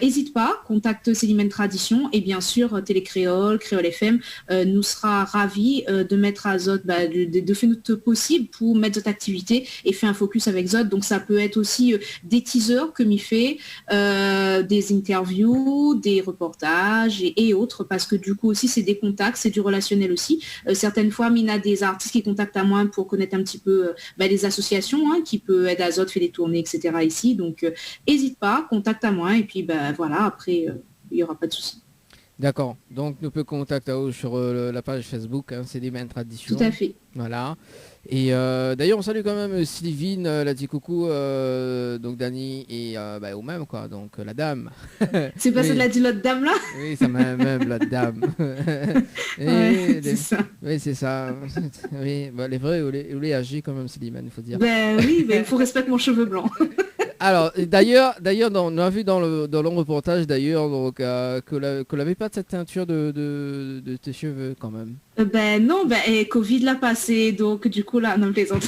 n'hésite pas, contacte Célimène Tradition. Et bien sûr, Télécréole, Créole FM nous sera ravis de mettre à Zot, de faire notre possible pour mettre cette activité et faire un focus avec Zot. Donc ça peut être aussi des teasers que m'y fait, des interviews, des reportages et autres, parce que du coup aussi c'est des contacts, c'est du relationnel aussi. Certaines fois, il y a des artistes qui contactent à moi pour connaître un petit peu les associations, hein, qui peut aider à Zot, faire des tournées, etc. ici. Donc n'hésite pas, contacte à moi et puis voilà, après il n'y aura pas de souci. D'accord, donc nous peut contacter sur la page Facebook, hein, Célimène Tradition. Tout à fait. Voilà. Et d'ailleurs on salue quand même Sylvine, la dit coucou, donc Dani et au même quoi, donc la dame. C'est pas oui. ça de la dit l'autre dame là? Oui, ça m'a même la dame. C'est ça. Oui, c'est ça. Oui, les vrais, vous les agit quand même Célimène, il faut dire. Oui, il faut respecter mon cheveu blanc. Alors, d'ailleurs, on a vu dans le reportage d'ailleurs donc que l'avait pas de cette teinture de tes cheveux quand même. Non, Covid l'a passé, donc du coup là, non, plaisante.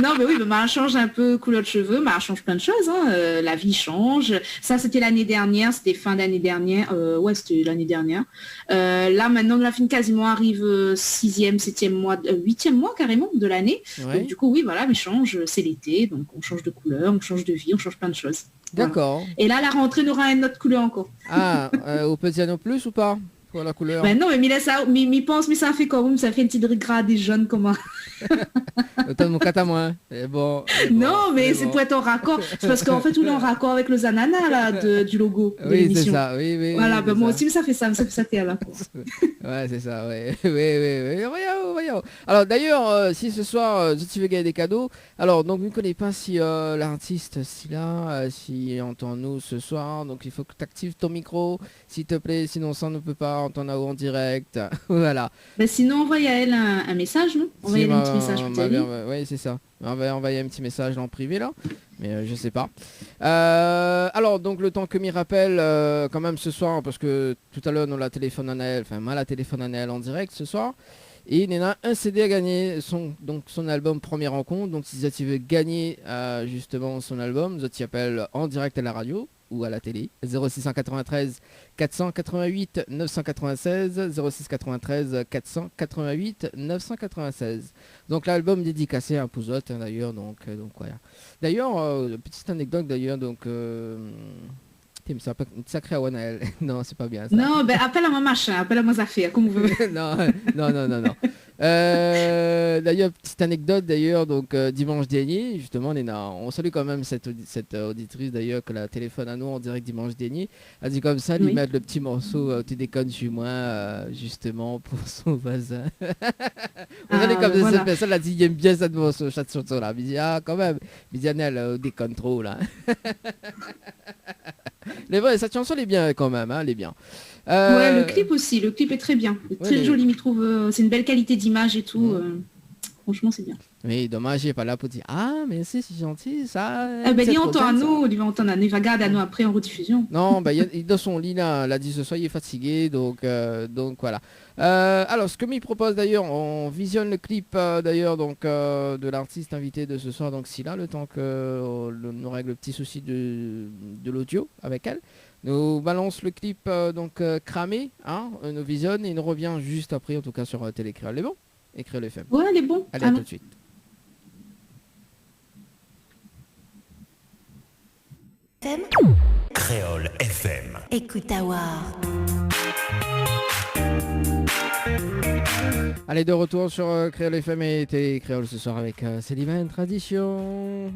Non, mais oui, ma change un peu couleur de cheveux, ma change plein de choses, hein. La vie change. Ça, c'était l'année dernière, c'était fin d'année dernière. Ouais, c'était l'année dernière. Là, maintenant, la fin quasiment arrive 6e, 7e mois, 8e mois carrément de l'année. Ouais. Donc du coup, oui, voilà, mais change, c'est l'été, donc on change de couleur, on change de vie, on change plein de choses. D'accord. Voilà. Et là, la rentrée n'aura une autre couleur encore. Ah, au petit non plus ou pas? Pour la couleur. Non, mais ça, pense, mais ça fait quand même, ça fait une petite gradée jaune comment. Autant de mon cat à moi. Bon, non, mais c'est pour être en raccord. C'est parce qu'en fait, on est en raccord avec le Zanana là, du logo de l'émission. Oui, c'est ça. Oui, voilà, oui, moi ça. aussi, ça fait ça à la Ouais, c'est ça, ouais. Oui. Voyons. Alors d'ailleurs, si ce soir, tu veux gagner des cadeaux, alors donc je ne connais pas si l'artiste Sila, si entend-nous ce soir, donc il faut que tu actives ton micro, s'il te plaît, sinon ça ne peut pas entendre en direct. Voilà. Sinon, envoie à elle un message, non? Envoyez un petit message. Oui, c'est ça. On va envoyer un petit message en privé là, mais je sais pas. Alors donc le temps que m'y rappelle quand même ce soir, parce que tout à l'heure on la téléphone à Naël, enfin moi la téléphone à Naël en direct ce soir, et il y en a un CD à gagner, son album Première Rencontre. Donc si tu veux gagner justement son album, tu appelles en direct à la radio ou à la télé, 0693 488 996, 0693 488 996. Donc l'album dédicacé à un Pouzotte, hein, d'ailleurs, donc voilà. D'ailleurs, petite anecdote d'ailleurs, donc une sacrée à Wanaël. Non, c'est pas bien ça. Non, appelle à moi machin, appelle à moi affaire, comme vous voulez. non. D'ailleurs, petite anecdote d'ailleurs, donc dimanche dernier, justement, on salue quand même cette auditrice d'ailleurs que la téléphone à nous en direct dimanche dernier. Elle dit comme ça, lui mettre le petit morceau Tu déconnes chez moi, justement pour son voisin. On salue comme ça, cette personne, elle dit il aime bien cette morceau, cette chanson là. Il dit quand même, il dit elle déconne trop là. Mais ouais, cette chanson elle est bien quand même, hein, elle est bien. Ouais, le clip aussi, le clip est très bien, très joli, je trouve. C'est une belle qualité d'image et tout. Franchement, c'est bien. Oui, dommage, il est pas là pour dire ah merci, c'est gentil, ça. Il entend à nous, il va entendre à nous, il va garder à nous après en rediffusion. Non, il est dans son lit là, l'a dit ce soir, il est fatigué, donc voilà. Alors, ce que m'y propose d'ailleurs, on visionne le clip d'ailleurs donc de l'artiste invité de ce soir, donc Scylla, le temps que nous règle le petit souci de l'audio avec elle. Nous balance le clip cramé, hein, nous visionne et nous revient juste après, en tout cas sur Télécréole. Elle est bon? Et Créole FM. Ouais, elle est bon. Allez, à tout de suite. Créole FM. Écoute Awar. Allez, de retour sur Créole FM et Télécréole ce soir avec Célimène Tradition.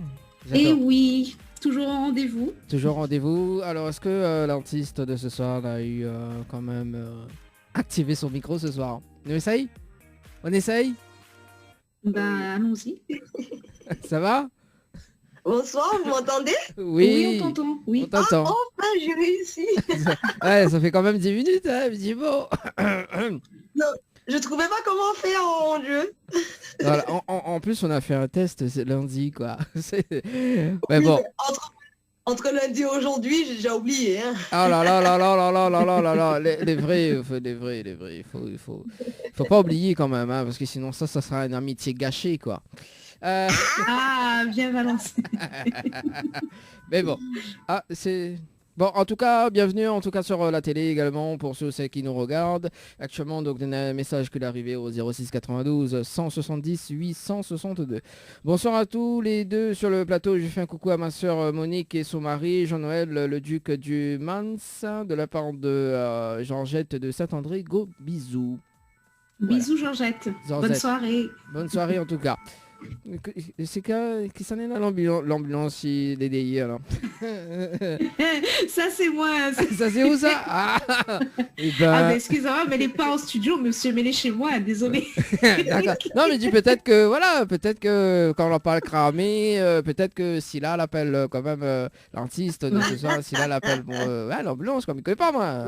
Et oui, toujours en rendez-vous. Toujours rendez-vous. Alors, est-ce que l'artiste de ce soir a eu quand même activé son micro ce soir? On essaye? On essaye? Allons-y. Ça va? Bonsoir, vous m'entendez? Oui, on t'entend. Oui. On t'entend. Ah, enfin, j'ai réussi. Ouais, ça fait quand même 10 minutes, hein, dis bon. Non, je trouvais pas comment faire, oh mon Dieu. Voilà, en plus, on a fait un test lundi, quoi. Mais oui, bon. Entre lundi et aujourd'hui, j'ai déjà oublié. Hein. Ah là là là là là là là là là là, les vrais, il faut pas oublier quand même, hein, parce que sinon ça sera une amitié gâchée, quoi. Ah, bien balancé. Mais bon, c'est... Bon, en tout cas, bienvenue en tout cas sur la télé également pour ceux qui nous regardent. Actuellement, donc, un message qui est arrivé au 06 92 170 862. Bonsoir à tous les deux sur le plateau. Je fais un coucou à ma soeur Monique et son mari Jean-Noël, le duc du Mans, de la part de Georgette de Saint-André. Gros bisous. Bisous Georgette. Bonne soirée. Bonne soirée en tout cas. C'est qui s'en est là l'ambulance des DI alors. Ça c'est moi. Ça c'est où ça? Mais excusez-moi, mais elle n'est pas en studio, monsieur, mais elle est chez moi, désolé. D'accord. Non mais dis peut-être que quand on en parle cramé, peut-être que Scylla l'appelle quand même l'artiste de ce soir, Scylla l'appelle pour l'ambulance, comme il ne connaît pas moi.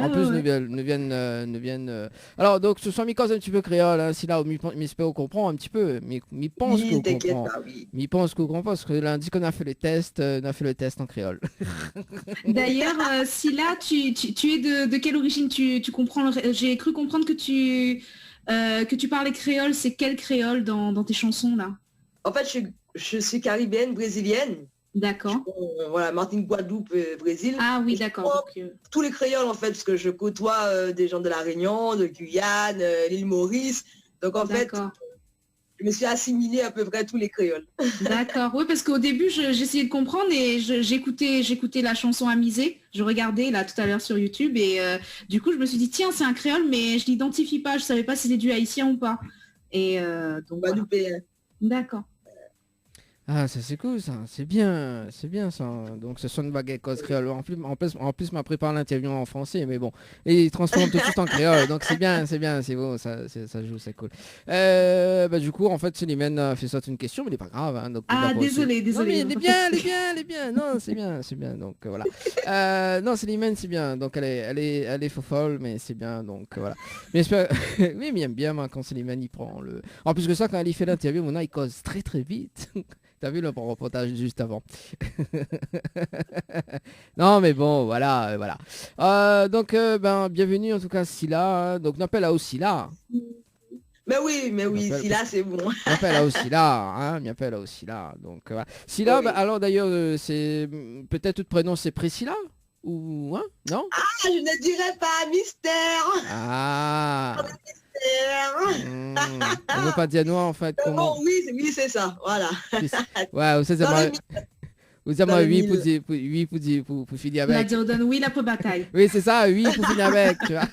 En plus nous viennent alors donc ce soit mi cause un petit peu créole, hein, Scylla, m'espère comprend un petit peu, mais pense qu'on comprend. Mais pense qu'on comprend parce que lundi qu'on a fait le test, en créole. D'ailleurs, Scylla, tu es de quelle origine? Tu comprends? J'ai cru comprendre que tu parlais créole. C'est quel créole dans tes chansons là? En fait, je suis caribéenne, brésilienne. D'accord. Voilà, Martinique, Guadeloupe, Brésil. Ah oui, d'accord. Tous les créoles en fait, parce que je côtoie des gens de la Réunion, de Guyane, l'île Maurice. Donc en fait, je me suis assimilée à peu près tous les créoles. D'accord, oui, parce qu'au début, j'essayais de comprendre et j'écoutais la chanson Amisée. Je regardais là tout à l'heure sur YouTube et du coup, je me suis dit, tiens, c'est un créole, mais je l'identifie pas. Je savais pas si c'était du haïtien ou pas. Et donc, voilà. D'accord. Ah, ça c'est cool, ça. C'est bien ça. Donc ce sont une baguette cause créole. En plus m'a préparé l'interview en français, mais bon. Et il transforme tout de suite en créole. Donc c'est bien, c'est beau, ça joue, c'est cool. Du coup, en fait, Célimène a fait ça une question, mais il n'est pas grave. Hein, donc, désolé. Non, mais elle est bien. Non, c'est bien. Donc voilà. Non, Célimène, c'est bien. Donc elle est folle, mais c'est bien. Donc voilà. Mais oui, mais il aime bien moi, quand Célimène il prend le. En plus que ça, quand elle fait l'interview, mon œil cause très très vite. T'as vu le reportage juste avant. Non mais bon, voilà. Donc bienvenue en tout cas Scylla. Donc n'appelle à Scylla. Mais oui, Scylla c'est bon. M'appelle à Scylla, m'appelle à Scylla. Donc voilà. Scylla, alors d'ailleurs c'est peut-être tout prénom c'est Priscilla ou non? Ah, je ne dirais pas mystère. Ah. On veut pas dire noir en fait. Comment... Bon, oui, c'est ça, voilà. Ouais, vous avez 8 pour finir avec. On a dit on donne oui là pour bataille. Oui, c'est ça, 8 pour finir avec, tu vois.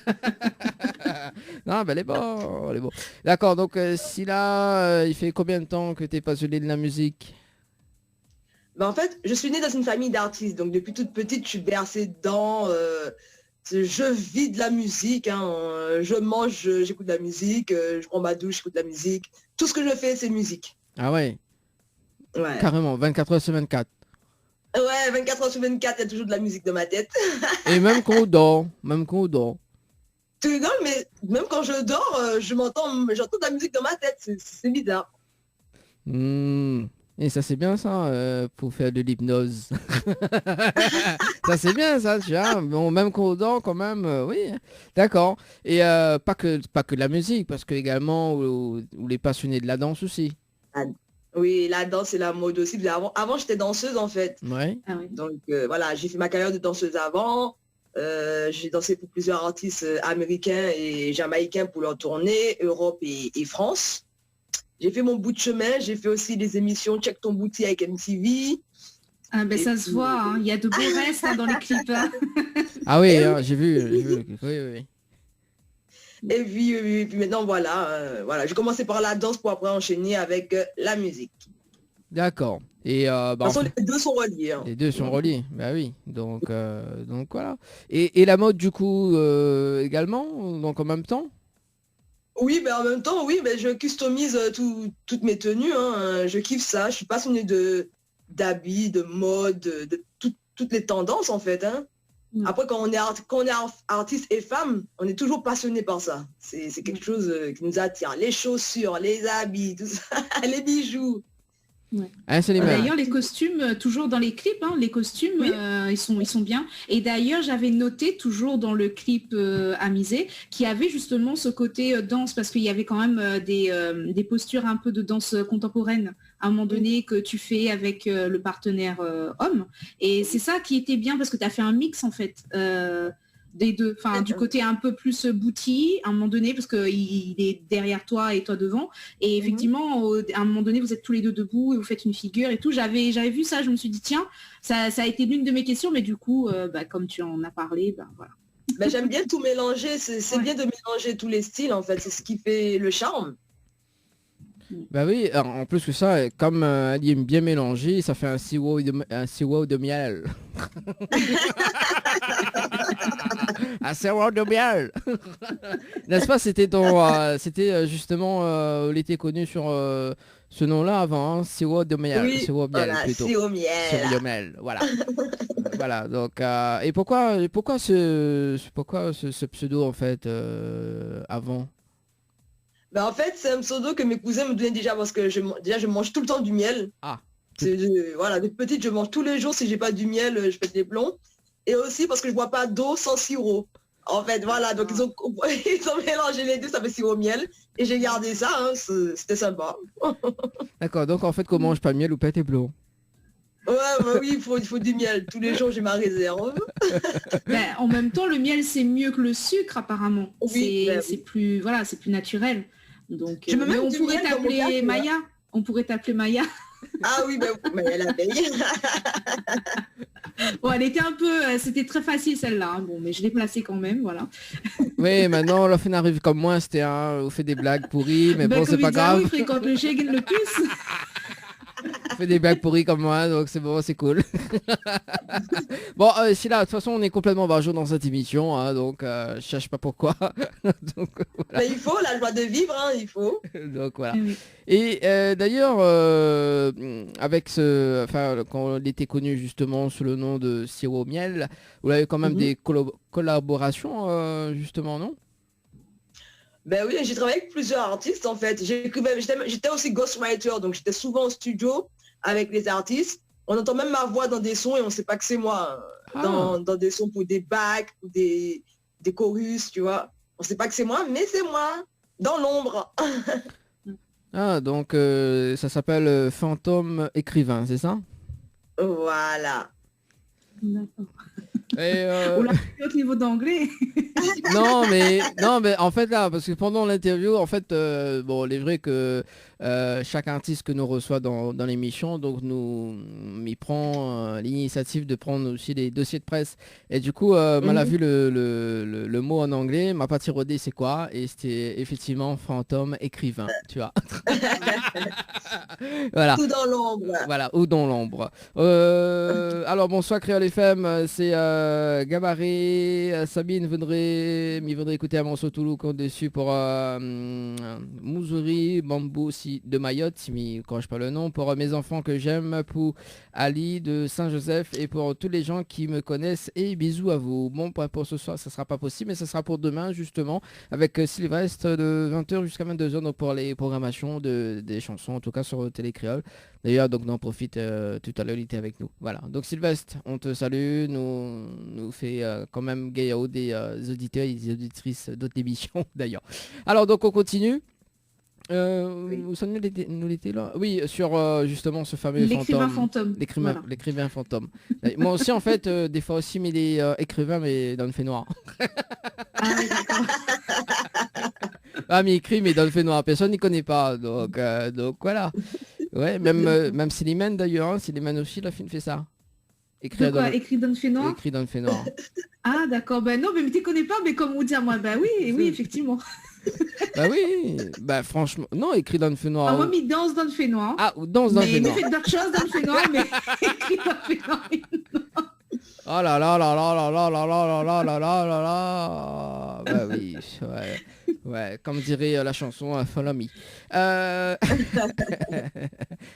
Non, elle est bon. D'accord, donc Scylla, il fait combien de temps que t'es passionné de la musique? En fait, je suis née dans une famille d'artistes, donc depuis toute petite, je suis bercée dedans. Je vis de la musique, je mange, j'écoute de la musique, je prends ma douche, j'écoute de la musique. Tout ce que je fais, c'est musique. Ah ouais? Ouais. Carrément, 24 heures sur 24. Ouais, 24 heures sur 24, il y a toujours de la musique dans ma tête. Et même quand on dort, Tu rigoles, mais même quand je dors, j'entends de la musique dans ma tête, c'est bizarre. Et ça c'est bien ça, pour faire de l'hypnose. Ça c'est bien ça, tu vois. Bon, même qu'on dort quand même, oui. D'accord. Et pas que de la musique, parce que également ou les passionnés de la danse aussi. Oui, la danse et la mode aussi. Avant j'étais danseuse en fait. Ouais. Ah oui. Donc voilà, j'ai fait ma carrière de danseuse avant. J'ai dansé pour plusieurs artistes américains et jamaïcains pour leur tournée, Europe et France. J'ai fait mon bout de chemin, j'ai fait aussi des émissions Check ton booty avec MTV. Ah ben ça se voit, hein. Il y a de beaux restes hein, dans les clips. Hein. Ah oui, hein, j'ai vu. Oui. Et puis maintenant voilà, j'ai commencé par la danse pour après enchaîner avec la musique. D'accord. Et De toute façon, les deux sont reliés. Hein. Les deux sont reliés, bah oui. Donc voilà. Et la mode du coup également, donc en même temps. Oui, en même temps, oui, je customise toutes mes tenues. Hein. Je kiffe ça. Je suis passionnée d'habits, de mode, de toutes les tendances en fait. Hein. Après, quand on est artiste et femme, on est toujours passionné par ça. C'est quelque chose qui nous attire. Les chaussures, les habits, tout ça, les bijoux. Ouais. D'ailleurs les costumes toujours dans les clips les costumes oui. ils sont bien et d'ailleurs j'avais noté toujours dans le clip Amisé qu'il y avait justement ce côté danse parce qu'il y avait quand même des postures un peu de danse contemporaine à un moment donné que tu fais avec le partenaire homme et c'est ça qui était bien parce que tu as fait un mix en fait des deux, enfin du côté un peu plus booty à un moment donné parce qu'il est derrière toi et toi devant et effectivement à un moment donné vous êtes tous les deux debout et vous faites une figure et tout, j'avais vu ça, je me suis dit tiens ça a été l'une de mes questions mais du coup comme tu en as parlé voilà. J'aime bien tout mélanger, c'est bien de mélanger tous les styles en fait, c'est ce qui fait le charme. Bah oui, en plus que ça, comme elle aime bien mélanger, ça fait un sirop de miel. Un sirop de miel. N'est-ce pas, c'était justement, il était connu sur ce nom-là avant, hein, sirop de miel. Oui, sirop miel voilà, plutôt. sirop miel. Sirop de miel, voilà. Voilà, donc, et pourquoi ce pseudo en fait avant? En fait, c'est un pseudo que mes cousins me donnaient déjà parce que je mange tout le temps du miel. Ah. Voilà, depuis petite, je mange tous les jours. Si j'ai pas du miel, je pète des plombs. Et aussi parce que je bois pas d'eau sans sirop. En fait, voilà, donc ils ont mélangé les deux, ça fait sirop miel. Et j'ai gardé ça, hein, c'était sympa. D'accord, donc en fait, qu'on mange pas miel ou pète tes plombs. Ouais, oui, il faut du miel. Tous les jours, j'ai ma réserve. En même temps, le miel, c'est mieux que le sucre, apparemment. Oui, c'est plus naturel. Donc, on pourrait t'appeler Maya. On pourrait t'appeler Maya. Ah oui, Maya la veille. Bon, elle était un peu... c'était très facile, celle-là. Hein. Bon, mais je l'ai placée quand même, voilà. Oui, maintenant, l'offre arrive comme moi. C'était on fait des blagues pourries, mais bon, c'est pas grave. Oui, fréquente le Schengen le plus. Fait des blagues pourries comme moi, donc c'est bon, c'est cool. Bon, si là, de toute façon, on est complètement barjot dans cette émission, hein, donc je cherche pas pourquoi. Donc, voilà. Il faut, la joie de vivre, hein, il faut. Donc voilà. Et d'ailleurs, avec quand il était connu justement sous le nom de Sirop Miel, vous avez quand même des collaborations, justement, non? Oui, j'ai travaillé avec plusieurs artistes en fait. J'étais aussi ghostwriter, donc j'étais souvent au studio avec les artistes. On entend même ma voix dans des sons et on ne sait pas que c'est moi. Dans des sons pour des backs, pour des chorus, tu vois. On ne sait pas que c'est moi, mais c'est moi, dans l'ombre. Ah, donc ça s'appelle Fantôme Écrivain, c'est ça? Voilà. D'accord. Et autre niveau d'anglais. non mais en fait là parce que pendant l'interview en fait il est vrai que chaque artiste que nous reçoit dans l'émission donc il prend l'initiative de prendre aussi des dossiers de presse et du coup mal a vu le mot en anglais, m'a pas tirodé c'est quoi et c'était effectivement fantôme écrivain, tu vois. Voilà. Ou dans l'ombre. Voilà, ou dans l'ombre. Alors bonsoir Créole FM, c'est Gabaret, Sabine voudrait écouter un morceau Toulouse dessus pour Mouzouri, Bambou, aussi de Mayotte, si je ne corrige pas le nom, pour mes enfants que j'aime, pour Ali de Saint-Joseph et pour tous les gens qui me connaissent. Et bisous à vous. Bon, pour ce soir, ça ne sera pas possible, mais ça sera pour demain, justement, avec Sylvestre de 20h jusqu'à 22h, donc pour les programmations des chansons, en tout cas sur Télé Créole. D'ailleurs, donc, on en profite, tout à l'heure, il était avec nous. Voilà. Donc, Sylvestre, on te salue, nous fait quand même gaillard des auditeurs et des auditrices d'autres émissions, d'ailleurs. Alors, donc, on continue. Où ça nous l'était là? Oui, sur justement ce fameux l'écrivain fantôme. L'écrivain fantôme. Moi aussi, en fait, des fois aussi, mais les écrivains, mais dans le fait noir. Ah oui, d'accord. Ah, mais écrit, mais dans le fait noir. Personne n'y connaît pas. Donc voilà. Ouais, même Slimane d'ailleurs. Hein, Slimane aussi, la film fait ça. Écrit dans le fait noir. Écrit dans le fait noir. Ah, d'accord. Ben non, mais tu connais pas, mais comme on dit à moi, ben oui, effectivement. Bah oui, bah franchement, non, écrit dans le feu noir. Ah, moi, il danse dans le fait noir. Ah, ou danse dans le fait noir. Mais il fait d'autres choses dans le fait noir, mais écrit dans le fait noir. Oh là là là là là là là là là là là là là. Bah oui, ouais, comme dirait la chanson Follow Me.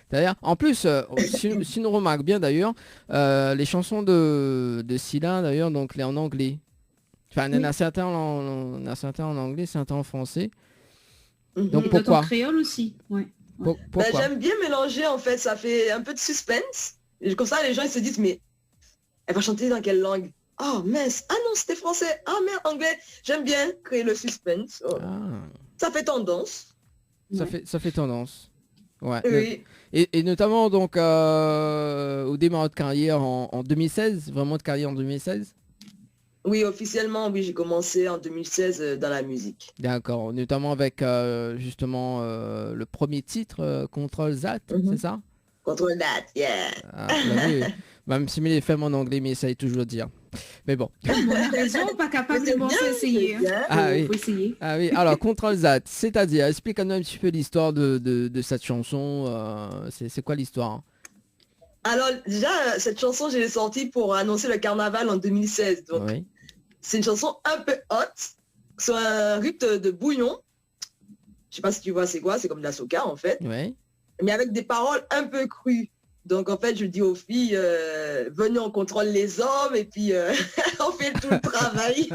D'ailleurs, en plus, si nous remarque bien d'ailleurs, les chansons de Sylvain d'ailleurs, donc les en anglais. Enfin, il y en a certains en anglais, certains en français. Donc pourquoi? En créole aussi, ouais. Pourquoi? J'aime bien mélanger, en fait, ça fait un peu de suspense. Et comme ça, les gens ils se disent, mais elle va chanter dans quelle langue? Oh mince, ah non, c'était français. Ah merde, anglais. J'aime bien créer le suspense. Oh. Ah. Ça fait tendance. Ça fait tendance. Ouais. Oui. Et notamment donc au démarrage de carrière en 2016, vraiment de carrière en 2016. Oui, officiellement, oui, j'ai commencé en 2016 dans la musique. D'accord, notamment avec justement le premier titre, Control Z, c'est ça? Control Z, yeah. Ah, même si les femmes en anglais, mais ça est toujours dire. Mais bon. On a raison, pas capable de penser essayer. Ah oui. Faut essayer. Ah oui, alors Control Z, c'est-à-dire, explique-nous un petit peu l'histoire de cette chanson. C'est quoi l'histoire? Alors déjà, cette chanson, je l'ai sortie pour annoncer le carnaval en 2016. Donc, oui. C'est une chanson un peu hot, sur un rythme de bouillon. Je sais pas si tu vois c'est quoi, c'est comme de la soca en fait. Oui. Mais avec des paroles un peu crues. Donc en fait, je dis aux filles, venez, on contrôle les hommes et puis on fait tout le travail.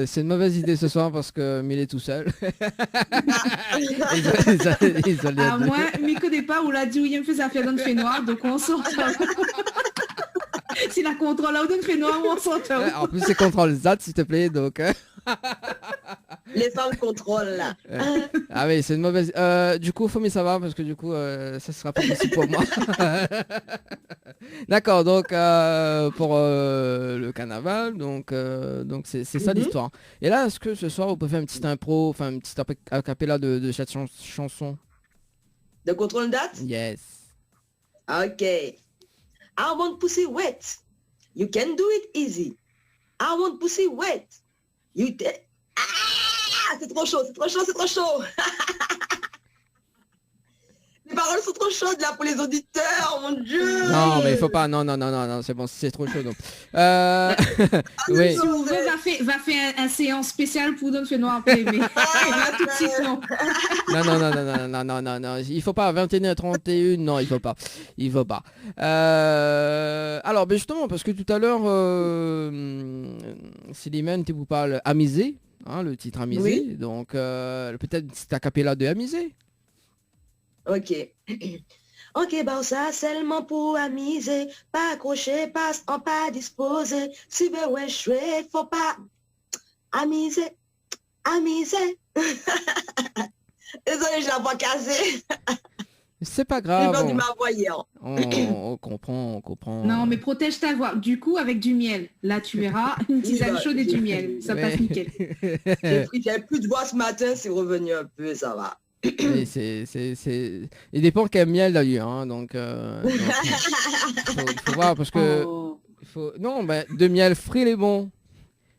C'est une mauvaise idée ce soir parce que Mille est tout seul. Moi, je ne connais pas où l'a dit où il me fait affaire dans le fait noir, donc on sort. Si la contrôle là où dans le fait noir, on sort. En plus, c'est contrôle Z, s'il te plaît, donc. Les femmes contrôlent là. Ah oui, c'est une mauvaise. Du coup, faut mieux savoir parce que du coup, ça sera pas possible pour moi. D'accord, donc pour le carnaval, donc c'est ça l'histoire. Et là, est-ce que ce soir, vous pouvez faire une petite impro, enfin une petite acapella de cette chanson? De Control Date? Yes. Ok. I want pussy wet. You can do it easy. I want pussy wet. Ah, c'est trop chaud, c'est trop chaud, c'est trop chaud. Les paroles sont trop chaudes là pour les auditeurs, mon Dieu. Non, mais il faut pas, non, c'est bon, c'est trop chaud. Donc. Oui. Si vous voulez, va faire un séance spéciale pour Don Fait Noir après, mais là tout de suite, non. Non, il faut pas, 21h31, non, il faut pas. Alors, ben justement, parce que tout à l'heure, Slimane, tu vous parles Amusé, hein, le titre Amusé, oui. Donc peut-être c'est a cappella de Amusé. Ok. Ok, bah ça seulement pour amuser, pas accrocher, passe en pas disposer. Si veut ouais chouette, faut pas amuser. Désolé, je la vois casée. C'est pas grave. J'ai perdu ma voix hier. On comprend. Non, mais protège ta voix. Du coup, avec du miel. Là, tu verras une tisane chaude et du miel. Ça passe nickel. J'avais plus de voix ce matin, c'est revenu un peu, ça va. Il dépend quel miel d'ailleurs, hein, donc faut voir parce que non, de miel frit les bons.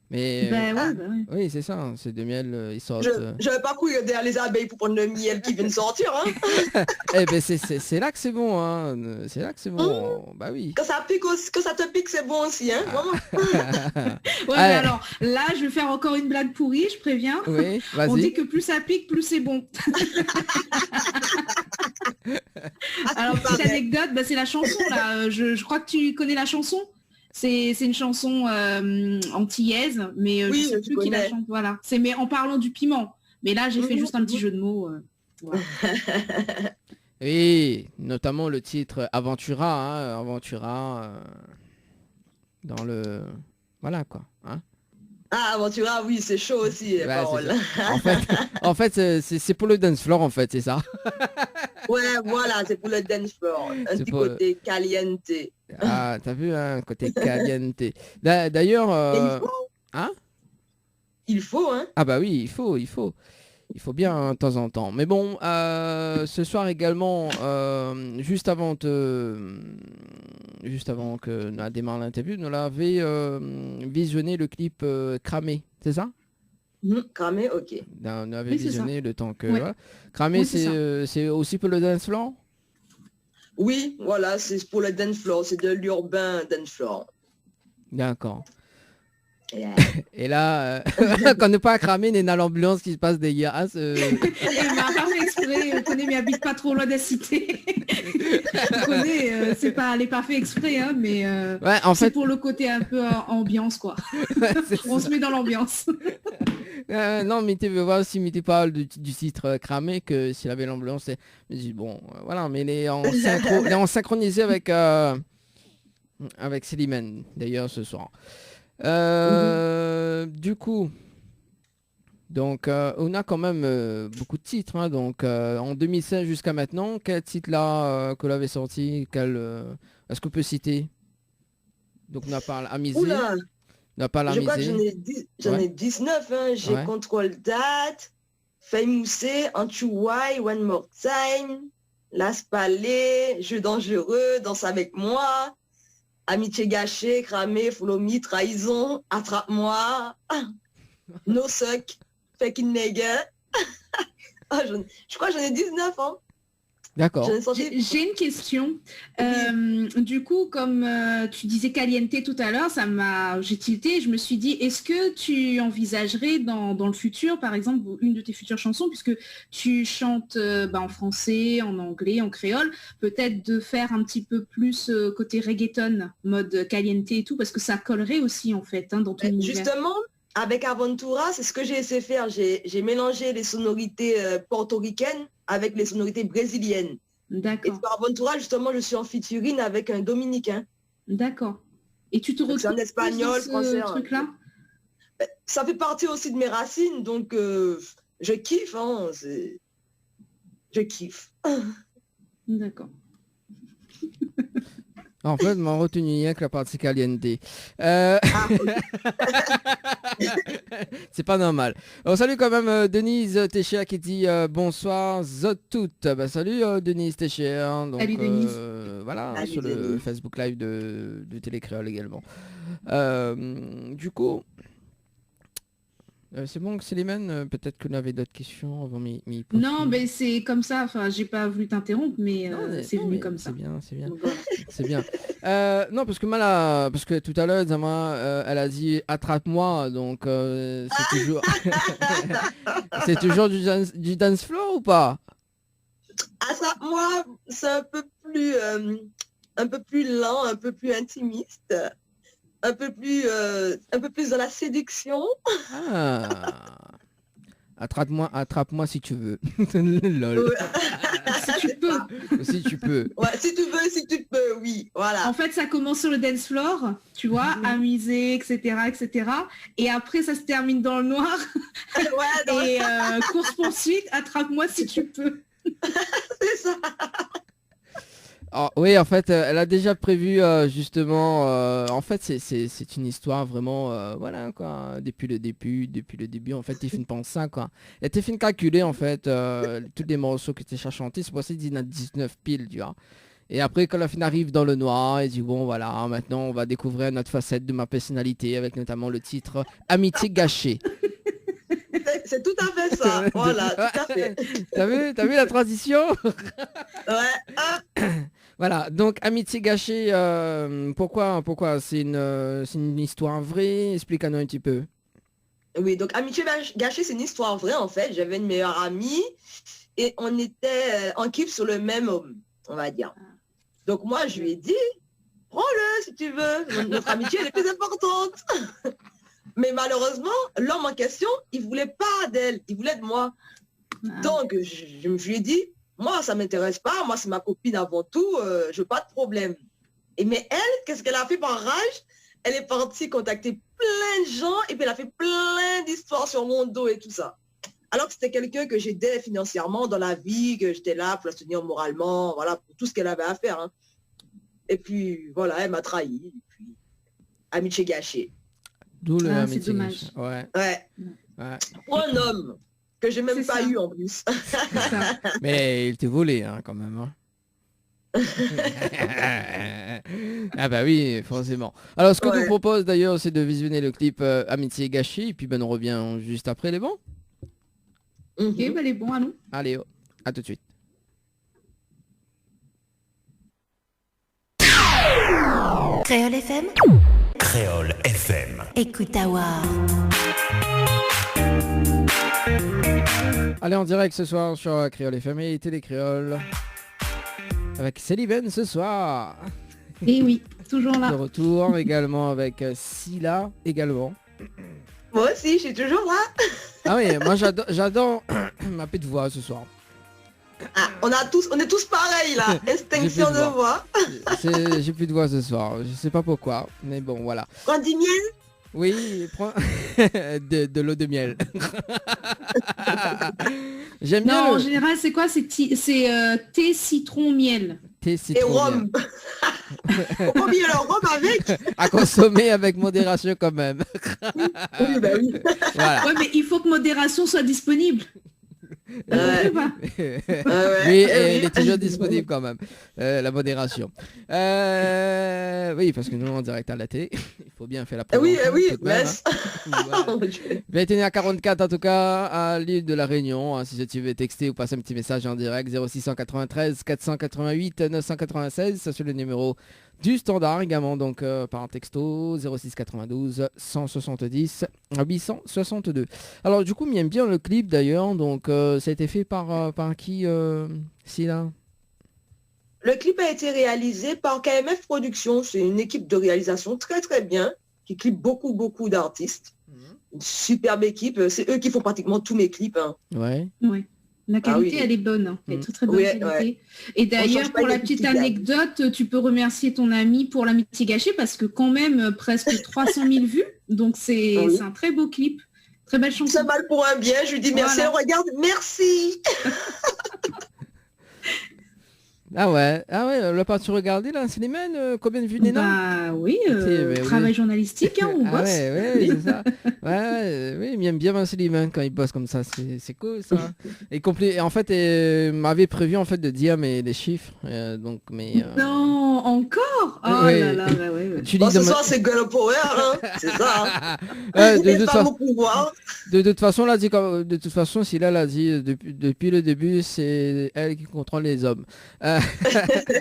Mais ouais, ouais. oui, c'est ça, c'est de miel, ils sortent. Je vais pas courir derrière les abeilles pour prendre le miel qui vient de sortir. Hein. Eh ben c'est là que c'est bon, hein. C'est là que c'est bon. Bah oui. Quand ça pique aussi, quand ça te pique, c'est bon aussi, hein. Vraiment. Ouais, mais alors, là, je vais faire encore une blague pourrie, je préviens. Oui, vas-y. On dit que plus ça pique, plus c'est bon. Alors, petite anecdote, bah, c'est la chanson, là. Je crois que tu connais la chanson. C'est une chanson antillaise, mais oui, je sais plus qui la chante. Voilà. C'est mais en parlant du piment. Mais là, j'ai fait juste un petit jeu de mots. Voilà. Oui, notamment le titre Aventura, hein, Aventura dans le... Voilà quoi. Hein. Ah, Aventura, oui, c'est chaud aussi, les paroles. En fait c'est pour le dance floor, en fait, c'est ça. Ouais, voilà, c'est pour le dance floor. Un petit côté caliente. Ah, t'as vu, un côté caliente. D'ailleurs... Hein? Il faut, hein. Ah bah oui, il faut. Il faut bien hein, de temps en temps. Mais bon, ce soir également, juste avant que nous démarre l'interview, nous l'avons visionné le clip Cramé, c'est ça? Cramé, ok. On avait visionné le temps que... Ouais. Voilà. Cramé, c'est aussi pour le dance floor? Oui, voilà, c'est pour le dance floor, c'est de l'urbain dance floor. D'accord. Et là, quand on n'est pas à cramer, on est dans l'ambulance qui se passe derrière. Hein, il m'a pas fait exprès, on connaît, mais habite pas trop loin de la cité. On connaît, c'est pas, elle est pas fait exprès, hein, mais ouais, en fait... pour le côté un peu ambiance, quoi. On se met dans l'ambiance. Non, mais tu veux voir si tu parles du titre cramé, que s'il avait l'ambulance, je me dis, bon, voilà, mais il est en synchronisé avec Célimène, d'ailleurs, ce soir. Du coup, donc on a quand même beaucoup de titres, hein, donc en 2016 jusqu'à maintenant, quel titre là que l'avait sorti, est-ce qu'on peut citer? Donc on a parlé Amusé, on a parlé je crois que j'en ai 19, hein. J'ai Control That, Famousé, Antuwai, One More Time, Las Palais, Jeu dangereux, Danse avec moi, Amitié gâchée, Cramé, Follow Me, Trahison, Attrape-moi, No Suck, Faking Nigga. Je crois que j'en ai 19, hein. D'accord. J'ai une question. Du coup, comme tu disais caliente tout à l'heure, j'ai tilté. Je me suis dit, est-ce que tu envisagerais dans le futur, par exemple, une de tes futures chansons, puisque tu chantes en français, en anglais, en créole, peut-être de faire un petit peu plus côté reggaeton, mode caliente et tout, parce que ça collerait aussi en fait dans ton univers. Justement, avec Aventura, c'est ce que j'ai essayé de faire. J'ai mélangé les sonorités portoricaines avec les sonorités brésiliennes. D'accord. Et par Aventura, justement, je suis en featuring avec un Dominicain. D'accord. Et tu te retrouves en espagnol, français. Truc-là ça fait partie aussi de mes racines, donc je kiffe. Hein, je kiffe. D'accord. En fait, m'en retenu rien que la partie caliente. C'est pas normal. On salue quand même Denise Técher qui dit bonsoir toutes. Bah, salut Denise Técher. Donc, salut Denise. Voilà, salut, sur le Denise. Facebook Live de Télécréole également. Du coup, c'est bon, Célimène, peut-être que vous avez d'autres questions avant Non, mais c'est comme ça. Enfin, j'ai pas voulu t'interrompre, mais c'est venu comme ça. C'est bien. C'est bien. Non, parce que tout à l'heure, Zama, elle a dit attrape-moi, donc c'est toujours, c'est toujours du dance floor ou pas? Attrape-moi, c'est un peu plus lent, un peu plus intimiste. Un peu plus dans la séduction. Attrape-moi si tu veux. Lol. Si tu peux. Ouais, si tu peux, oui, voilà. En fait, ça commence sur le dance floor, tu vois, amusé, etc. Et après, ça se termine dans le noir. Ouais, et course-poursuite, attrape-moi si tu peux. C'est ça. Oh, oui, en fait, elle a déjà prévu justement. En fait, c'est une histoire vraiment, voilà quoi. Depuis le début, en fait, il pense ça quoi. Elle était fin calculer en fait tous les morceaux que tu as chantés. C'est pour ça qu'il y en a 19 piles, tu vois. Et après, quand la fin arrive dans le noir, il dit bon voilà, maintenant on va découvrir une autre facette de ma personnalité avec notamment le titre Amitié gâchée. C'est tout à fait ça. Voilà, tout à fait. T'as vu la transition? Ouais. Voilà, donc Amitié gâchée, pourquoi c'est une histoire vraie? Explique-nous un petit peu. Oui, donc Amitié gâchée, c'est une histoire vraie en fait. J'avais une meilleure amie et on était en kiff sur le même homme, on va dire. Donc moi, je lui ai dit, prends-le si tu veux. Notre amitié, elle est plus importante. Mais malheureusement, l'homme en question, il voulait pas d'elle, il voulait de moi. Donc, je lui ai dit, moi, ça m'intéresse pas, moi, c'est ma copine avant tout, je veux pas de problème. Mais elle, qu'est-ce qu'elle a fait par rage? Elle est partie contacter plein de gens et puis elle a fait plein d'histoires sur mon dos et tout ça. Alors que c'était quelqu'un que j'aidais financièrement dans la vie, que j'étais là pour la soutenir moralement, voilà, pour tout ce qu'elle avait à faire. Hein. Et puis, voilà, elle m'a trahi. Et puis, amitié gâchée. D'où le c'est dommage. Ouais. Pour un homme que j'ai même pas eu en plus. Mais il t'est volé hein, quand même. Hein. Ah bah oui, forcément. Alors ce que je vous propose d'ailleurs, c'est de visionner le clip Amitié gâchée, et puis ben on revient juste après les bons. Ok, bah les bons, allons. Allez, à tout de suite. Créole FM. Créole FM. Écoute Awa. Allez en direct ce soir sur Créole FM et Télé Créole. Avec Céliben ce soir. Et oui, toujours là. De retour également avec Silla également. Moi aussi, je suis toujours là. Ah oui, moi j'adore ma petite voix ce soir. Ah, on est tous pareils là. Extinction de voix. J'ai plus de voix ce soir. Je sais pas pourquoi, mais bon voilà. Prends du miel. Oui, prends de l'eau de miel. J'aime bien. Non, en général, c'est quoi? C'est thé, citron, miel. Thé, citron, et rhum. Faut oublier le rhum avec. À consommer avec modération quand même. Oui, bah oui. Voilà. Ouais, mais il faut que modération soit disponible. Oui, elle est toujours disponible quand même, la modération. Oui, parce que nous en direct à la télé, il faut bien faire la promotion. Oui, même, hein. 21h44 en tout cas à l'île de la Réunion. Hein, si tu veux texter ou passer un petit message en direct, 0693 488 996, ça c'est le numéro du standard également, donc par texto 06 92 170 862. Alors du coup, il aime bien le clip d'ailleurs, donc ça a été fait par qui, Silla? Le clip a été réalisé par KMF Productions, c'est une équipe de réalisation très très bien, qui clip beaucoup d'artistes. Une superbe équipe, c'est eux qui font pratiquement tous mes clips. Hein. Ouais. La qualité, elle est bonne. Hein. Elle est très bonne qualité. Ouais. Et d'ailleurs, pour la petite anecdote, tu peux remercier ton ami pour l'amitié gâchée parce que quand même, presque 300 000 vues. Donc, c'est un très beau clip. Très belle chanson. C'est mal pour un bien. Je lui dis merci. Elle regarde, merci. Ah ouais, le parti regarder là, c'est les mêmes, combien de vues Néna? Bah oui, travail journalistique, hein, on bosse. Ouais, c'est ça. Oui, il aime bien Vincent Liman quand il bosse comme ça, c'est cool ça. Et en fait, m'avait prévu en fait de dire les chiffres, donc mais. Non, encore. Oh là là, ouais. Ce soir c'est girl power, hein. C'est ça. Hein. De toute façon, là, de toute façon, si là l'a dit depuis le début, c'est elle qui contrôle les hommes.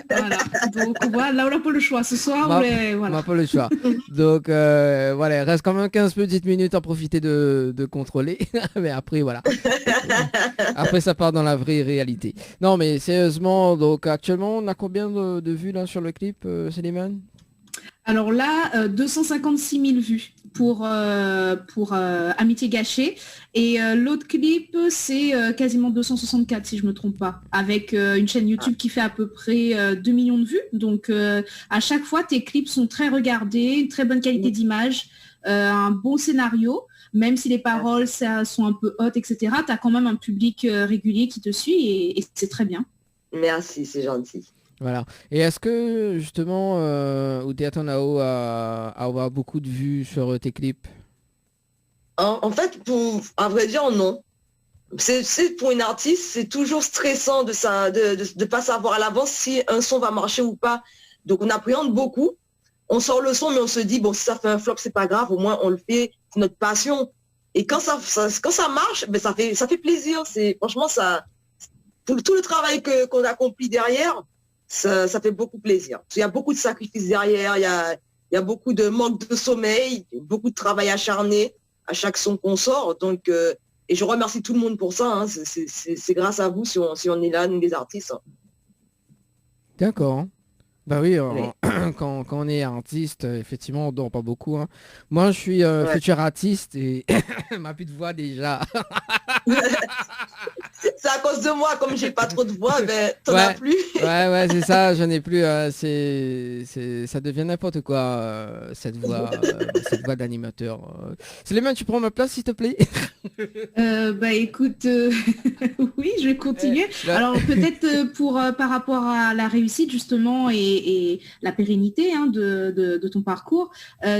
Voilà, donc voilà, on n'a pas le choix ce soir. On n'a pas le choix. Donc voilà, il reste quand même 15 petites minutes à profiter de contrôler. Mais après, voilà. Après, ça part dans la vraie réalité. Non, mais sérieusement, donc actuellement, on a combien de vues là sur le clip, Célimane? Alors là, 256 000 vues pour Amitié gâchée. Et l'autre clip, c'est quasiment 264 si je ne me trompe pas, avec une chaîne YouTube qui fait à peu près 2 millions de vues. Donc à chaque fois, tes clips sont très regardés, une très bonne qualité d'image, un bon scénario. Même si les paroles sont un peu hautes, etc., tu as quand même un public régulier qui te suit et c'est très bien. Merci, c'est gentil. Voilà. Et est-ce que justement, Oudeatonao a avoir beaucoup de vues sur tes clips? En fait, à vrai dire, non. C'est pour une artiste, c'est toujours stressant de pas savoir à l'avance si un son va marcher ou pas. Donc on appréhende beaucoup. On sort le son, mais on se dit, bon, si ça fait un flop, c'est pas grave, au moins on le fait, c'est notre passion. Et quand ça marche, ben, ça fait plaisir. Franchement, pour tout le travail qu'on accomplit derrière, ça fait beaucoup plaisir. Il y a beaucoup de sacrifices derrière, il y a beaucoup de manque de sommeil, beaucoup de travail acharné à chaque son qu'on sort. Donc, et je remercie tout le monde pour ça. Hein. C'est grâce à vous si on est là, nous les artistes. Hein. D'accord. Bah oui, quand on est artiste, effectivement, on dort pas beaucoup. Hein. Moi, je suis futur artiste et ma petite voix déjà. C'est à cause de moi, comme j'ai pas trop de voix, ben t'en as plus. ouais, c'est ça, j'en ai plus. Ça devient n'importe quoi, cette voix d'animateur. Slimane, tu prends ma place, s'il te plaît. Bah écoute, oui, je vais continuer. Alors peut-être par rapport à la réussite justement et la pérennité de ton parcours,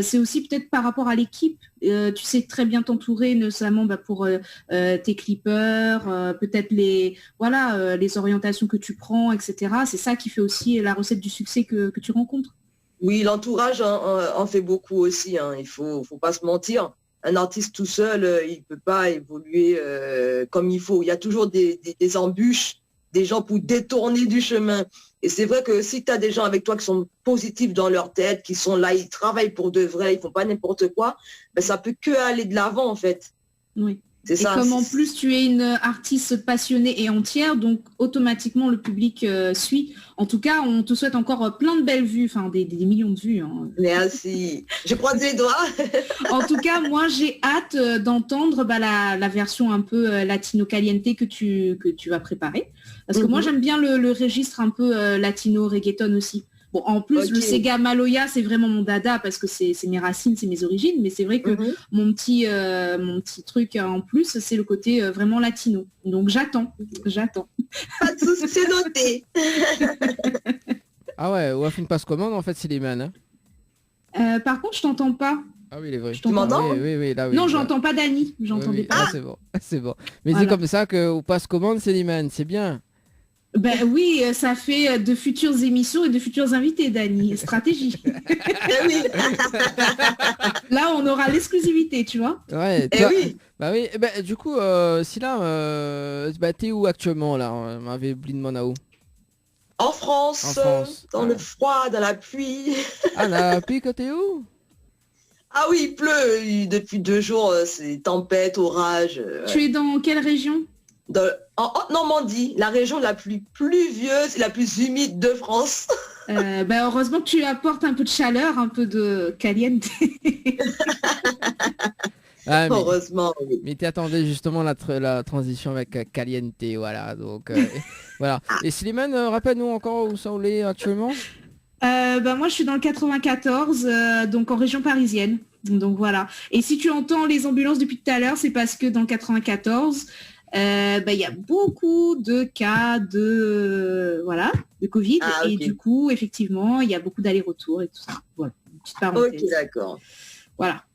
c'est aussi peut-être par rapport à l'équipe. Tu sais très bien t'entourer, notamment pour tes clippers, peut-être les orientations que tu prends, etc. C'est ça qui fait aussi la recette du succès que tu rencontres. Oui, l'entourage en fait beaucoup aussi. Hein. Il faut pas se mentir. Un artiste tout seul, il peut pas évoluer comme il faut. Il y a toujours des embûches, des gens pour détourner du chemin. Et c'est vrai que si tu as des gens avec toi qui sont positifs dans leur tête, qui sont là, ils travaillent pour de vrai, ils font pas n'importe quoi, ben ça peut que aller de l'avant en fait. Oui. Et ça, comme en plus tu es une artiste passionnée et entière, donc automatiquement le public suit. En tout cas, on te souhaite encore plein de belles vues, enfin des millions de vues. Hein. Merci. Je croise les doigts. En tout cas, moi j'ai hâte d'entendre la version un peu latino caliente que tu vas préparer. Parce que moi j'aime bien le registre un peu latino reggaeton aussi. Bon, en plus, le Sega Maloya, c'est vraiment mon dada parce que c'est mes racines, c'est mes origines. Mais c'est vrai que mon petit truc en plus, c'est le côté vraiment latino. Donc j'attends. Pas de soucis, c'est noté. Ah ouais, Wafin passe commande en fait, Slimane. Hein. Par contre, je t'entends pas. Ah oui, il est vrai. Tu m'entends ? Oui, là, oui. Non, j'entends pas Dani. J'entendais pas. Ah, c'est bon. Mais voilà. C'est comme ça que on passe commande, Slimane, c'est bien. Ben oui, ça fait de futures émissions et de futurs invités, Dani. Stratégie. Oui. Là, on aura l'exclusivité, tu vois. Ouais. Toi, oui. Bah oui. Ben, du coup, si là, t'es où actuellement là? On m'avait oublié de mon où? En France. Dans le froid, dans la pluie. Ah, la pluie, que t'es où? Ah oui, il pleut. Depuis 2 jours, c'est tempête, orage. Tu es dans quelle région? En Haute-Normandie, la région la plus pluvieuse et la plus humide de France. Heureusement que tu apportes un peu de chaleur, un peu de caliente. Heureusement, oui. Mais t'attendais justement la transition avec caliente, voilà. Donc, voilà. Et Slimane, rappelle-nous encore où ça on est actuellement. Moi, je suis dans le 94, donc en région parisienne. Donc voilà. Et si tu entends les ambulances depuis tout à l'heure, c'est parce que dans le 94... y a beaucoup de cas de Covid et du coup effectivement il y a beaucoup d'allers-retours et tout ça. Voilà, une petite parenthèse. Ok, d'accord. Voilà.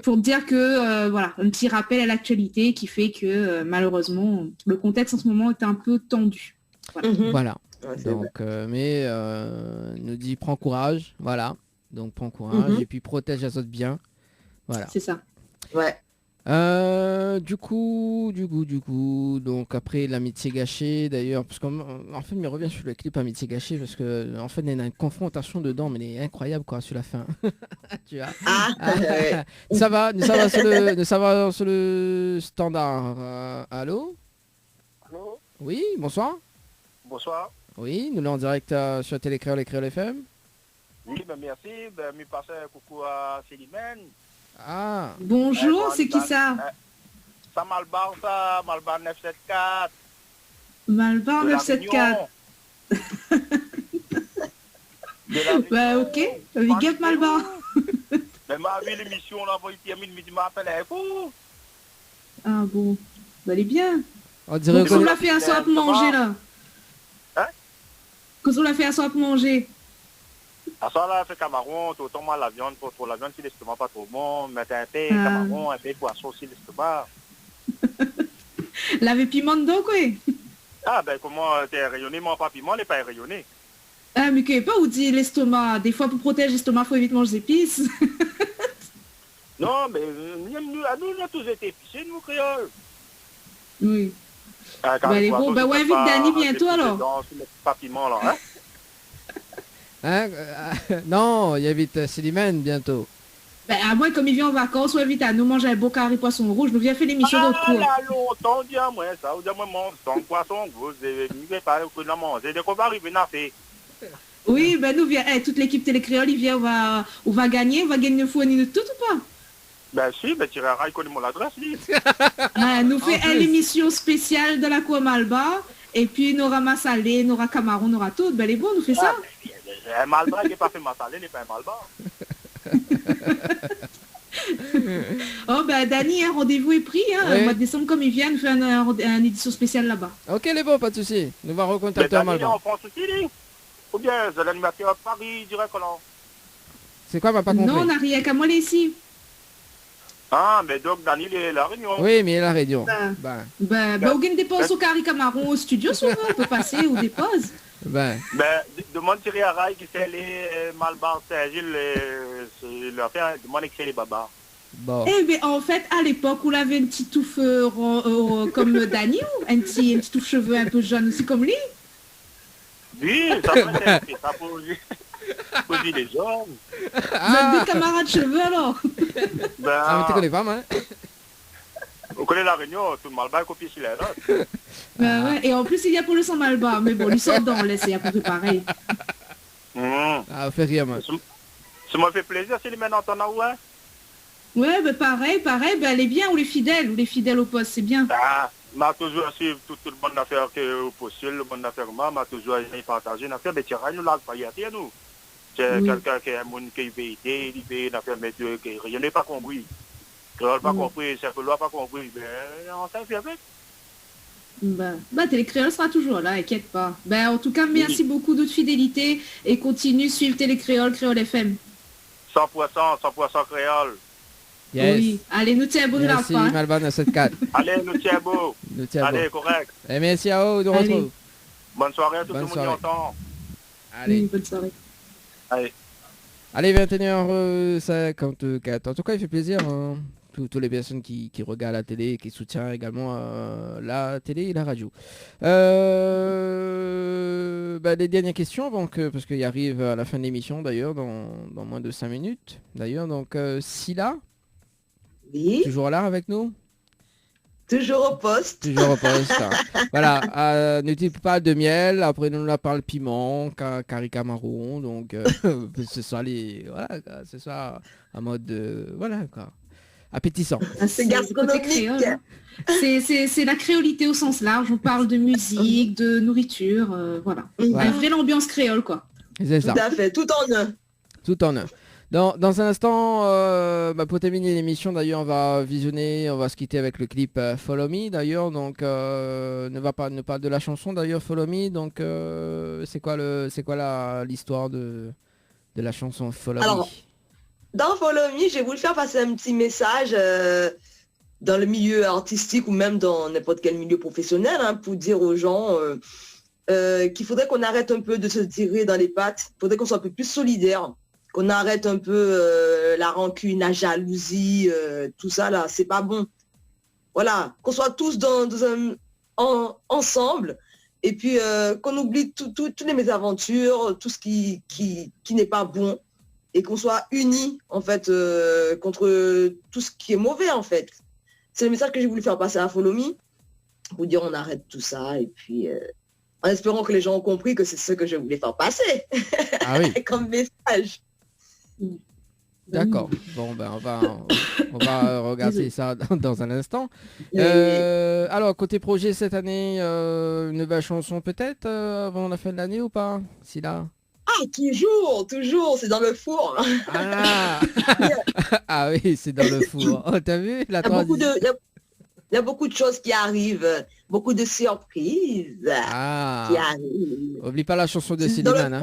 Pour dire que un petit rappel à l'actualité qui fait que malheureusement le contexte en ce moment est un peu tendu. Voilà. Ouais, donc nous dit prends courage, voilà. Donc prends courage et puis protège les autres bien. Voilà. C'est ça. Ouais. Du coup, donc après l'amitié gâchée d'ailleurs, parce qu'en fait, il revient sur le clip amitié gâchée parce que en fait, il y a une confrontation dedans, mais elle est incroyable quoi sur la fin. Tu vois. Ça va sur le standard. Allô. Allô. Oui, bonsoir. Bonsoir. Oui, nous sommes en direct sur Télécréole et Créole FM. Oui, merci. Je passe un coucou à Slimane. Ah. Bonjour, c'est qui ça? Ça Malbar 974. Malbar 974. Bah ok, big up Malbar. Mais ma vie l'émission là, il termine midi m'appelle un coup. Ah bon, vous allez bien. On dirait qu'on l'a fait un soir pour manger là. Hein? Qu'on l'a fait un soir pour manger. À ça là, fait camaron, autant mal la viande, pour la viande, si l'estomac pas trop bon, mettre un peu camaron, un peu poisson, si l'estomac. L'avait piment dedans, quoi. Ah, ben comment t'es rayonné, moi pas piment, n'est pas rayonné. Ah, mais qu'il pas où dit l'estomac. Des fois, pour protéger l'estomac, faut éviter manger des épices. Non, mais nous avons tous été épicés, nous, créoles. Oui. Ah, Bah, allez, bon, bah, ouais, invite Dani bientôt, alors. Pas piment, là, hein. Non, il invite Slimane bientôt. Ben, à moins, comme il vient en vacances, ou invite à nous manger un beau carré poisson rouge, nous vient faire l'émission d'autres cours. Ah, là, longtemps, dis à moi, ça, ou dis à moi, mon poisson rouge, je ne vais pas que nous manger, dès qu'on va arriver, on a fait. Oui, ben, nous vient, toute l'équipe Télécréole, il vient, on va gagner une fois ni tout ou pas? Ben, si, ben, tu il connaît mon adresse, lui. Nous fait l'émission spéciale de la Cour Malba, et puis, nous aura Massalé, nous aura Camaron, nous aura tout. Ben, les bons, nous fait ça. Un Malba, il n'est pas fait Massalé, il n'est pas un Malba. Oh ben Dani, un rendez-vous est pris, hein. Oui. Au mois de décembre comme il vient, nous fait un édition spéciale là-bas. Ok les bons, pas de soucis. Nous va recontacter Mais Dani, Malba. en France aussi, lui. Ou bien, c'est l'animateur à Paris, direct, là. C'est quoi, m'a pas compris? Non, on n'a rien qu'à moi ici. Ah, mais donc Dani, il est la Réunion. Oui, mais il est la Réunion. On gagne des pauses au Carré Camaron au studio souvent, on peut passer ou des pauses. Ben, demande Thierry Araï qui fait les Malbar Saint-Gilles, il a fait, demande que c'est les babas. Bon. Eh bien, en fait, à l'époque, on avait un petit touffe comme Dani, ou un petit touffe cheveux un peu jaune aussi comme lui. Oui, ça peut ça pour dire les hommes. Vous êtes deux camarades cheveux alors. Ben, Ah, mais tu connais pas, hein? on connaît la Réunion, tout le Malbar est copié sur les autres. Ouais, et en plus, il y a pour le sang Malba, mais bon, lui sort dans laisse, il y a pour tout pareil. Ah, fait rire, moi. Ça m'a fait plaisir si les maintenant t'en as, ouais. Ouais, ben pareil, ben elle est bien, ou les fidèles au poste, c'est bien. Ah, m'a toujours suivi toute bonne affaire que possible, bonne affaire, m'a toujours partagé une affaire, mais tu nous l'a pas y à nous. C'est quelqu'un qui a un monde qui veut aider, il veut une affaire, mais rien n'est pas compris. Quand on n'a pas compris, c'est que l'on n'a pas compris, ben, on s'en fait avec. Bah Télécréole sera toujours là, inquiète pas. Ben en tout cas, merci beaucoup de votre fidélité et continue suivre Télécréole, Créole FM. 100% créole. Yes. Oui, allez, nous tiens beau de la Merci, fin. Malban à 7-4. Allez, nous tiens beau. Nous tiens Allez, beau. correct. Et merci à vous, de retrouver. Bonne soirée à tout Bonne le monde qui soirée. entend. Allez. Oui, bonne soirée. Allez. 21h54. En tout cas, il fait plaisir. Hein. Toutes les personnes qui regardent la télé et qui soutiennent également la télé et la radio. Les dernières questions, donc, parce qu'il arrive à la fin de l'émission d'ailleurs, dans moins de 5 minutes. D'ailleurs, donc, Silla, oui. Toujours là avec nous? Toujours au poste. Toujours au poste. Hein. Voilà, ne dites pas de miel, après nous la parle piment, carica marron, donc ce soit ce soit en mode, voilà quoi, appétissant. C'est gastronomique. C'est la créolité au sens large, on parle de musique, de nourriture, voilà. Une vraie ambiance créole quoi. C'est ça. Tout à fait, tout en un. Tout en un. Dans un instant, pour terminer l'émission, d'ailleurs, on va se quitter avec le clip Follow Me, d'ailleurs, donc ne parle de la chanson, d'ailleurs, Follow Me, donc c'est quoi l'histoire de la chanson Follow Me? Dans Follow Me, j'ai voulu faire passer un petit message dans le milieu artistique ou même dans n'importe quel milieu professionnel, hein, pour dire aux gens qu'il faudrait qu'on arrête un peu de se tirer dans les pattes, il faudrait qu'on soit un peu plus solidaire. Qu'on arrête un peu la rancune, la jalousie, tout ça là, c'est pas bon. Voilà, qu'on soit tous ensemble et puis qu'on oublie toutes les mésaventures, tout ce qui n'est pas bon et qu'on soit unis en fait contre tout ce qui est mauvais en fait. C'est le message que j'ai voulu faire passer à Follow Me pour dire on arrête tout ça et puis en espérant que les gens ont compris que c'est ce que je voulais faire passer comme message. D'accord. Bon, on va regarder ça dans un instant. Alors, côté projet cette année, une nouvelle chanson peut-être avant la fin de l'année ou pas? Si là. Ah, toujours, c'est dans le four. Ah oui, c'est dans le four. Oh, t'as vu la transition? Il y a beaucoup de choses qui arrivent, beaucoup de surprises qui arrivent. Oublie pas la chanson de Slimane. Hein.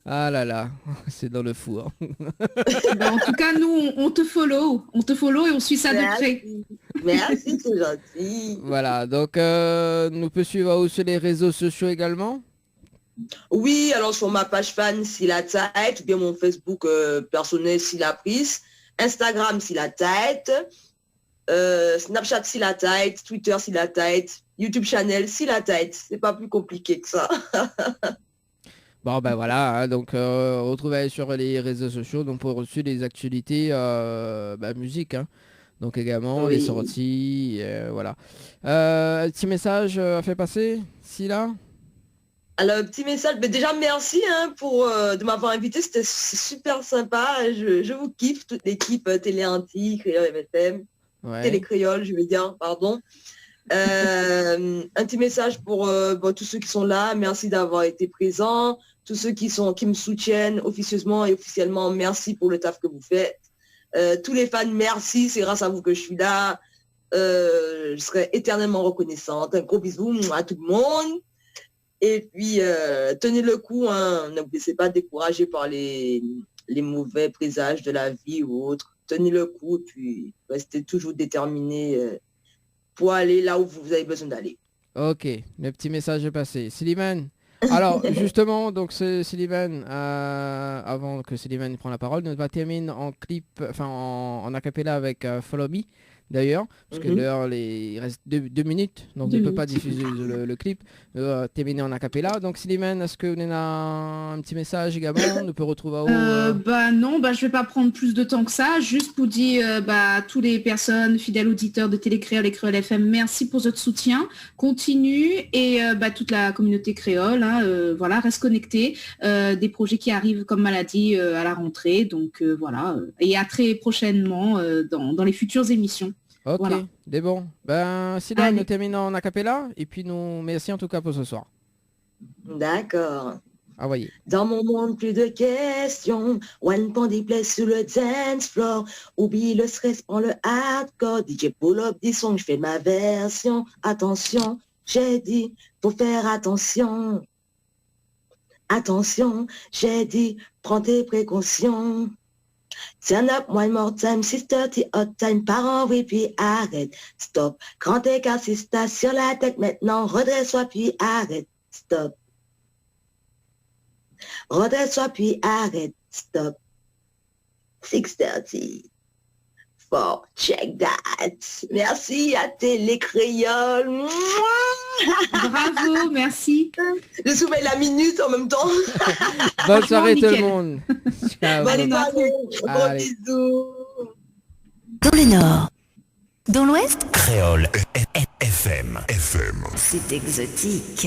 Ah là là, c'est dans le four. Ben, en tout cas, nous, on te follow et on suit ça de près. Merci, c'est gentil. Voilà, donc nous peut suivre où sur les réseaux sociaux également. Oui, alors sur ma page fan, Silla Tête, ou bien mon Facebook personnel, Silla Pris, Instagram, Silla Tête, Snapchat, Silla Tête, Twitter, Silla Tête, YouTube channel, Silla Tête. C'est pas plus compliqué que ça. Bon ben voilà, hein, donc retrouvez sur les réseaux sociaux donc pour reçu les actualités musique, hein. Donc également les sorties, voilà. Un petit message à faire passer, Silla. Alors, petit message, mais déjà merci de m'avoir invité, c'était super sympa, je vous kiffe, toute l'équipe Télé Anti, Créole FM, Télé Créole, je veux dire, pardon. Un petit message pour tous ceux qui sont là, merci d'avoir été présents, tous ceux qui me soutiennent officieusement et officiellement, merci pour le taf que vous faites. Tous les fans, merci, c'est grâce à vous que je suis là. Je serai éternellement reconnaissante. Un gros bisou à tout le monde. Et puis, tenez le coup, hein, ne vous laissez pas décourager par les mauvais présages de la vie ou autre. Tenez le coup et puis restez toujours déterminés pour aller là où vous avez besoin d'aller. Ok, le petit message est passé. Slimane, alors justement, donc Slimane, avant que Slimane prenne la parole, nous va terminer en clip, enfin en acapella avec Follow Me. D'ailleurs, parce que l'heure, il reste 2 minutes, donc on ne peut pas diffuser le clip, terminer en acapella. Donc Slimane, est-ce que vous avez un petit message également? On peut retrouver Non, je vais pas prendre plus de temps que ça, juste pour dire à toutes les personnes, fidèles auditeurs de Télé Créole et Créole FM, merci pour votre soutien, continue, et toute la communauté créole, voilà, reste connectée, des projets qui arrivent comme maladie à la rentrée, donc voilà, et à très prochainement dans les futures émissions. Ok, voilà. c'est bon. Sylvain, nous terminons en acapella et puis nous merci en tout cas pour ce soir. D'accord. Ah voyez. Dans mon monde, plus de questions. One point des places sur le dance floor. Oublie le stress, prends le hardcore. DJ pull up, dis son, je fais ma version. Attention, j'ai dit, faut faire attention. Attention, j'ai dit, prends tes précautions. Turn up one more time, 6:30 hot time, par en oui, puis arrête, stop. Grand écart, sister, sur la tête maintenant, redresse-toi, puis arrête, stop. Redresse-toi, puis arrête, stop. 6:30. For check that. Merci à Télé Créole. Bravo, merci. Je soumets la minute en même temps. Bonne soirée tout le monde. Ciao. Bonne soirée. Gros bisous. Dans le nord. Dans l'ouest. Créole FM. C'est exotique.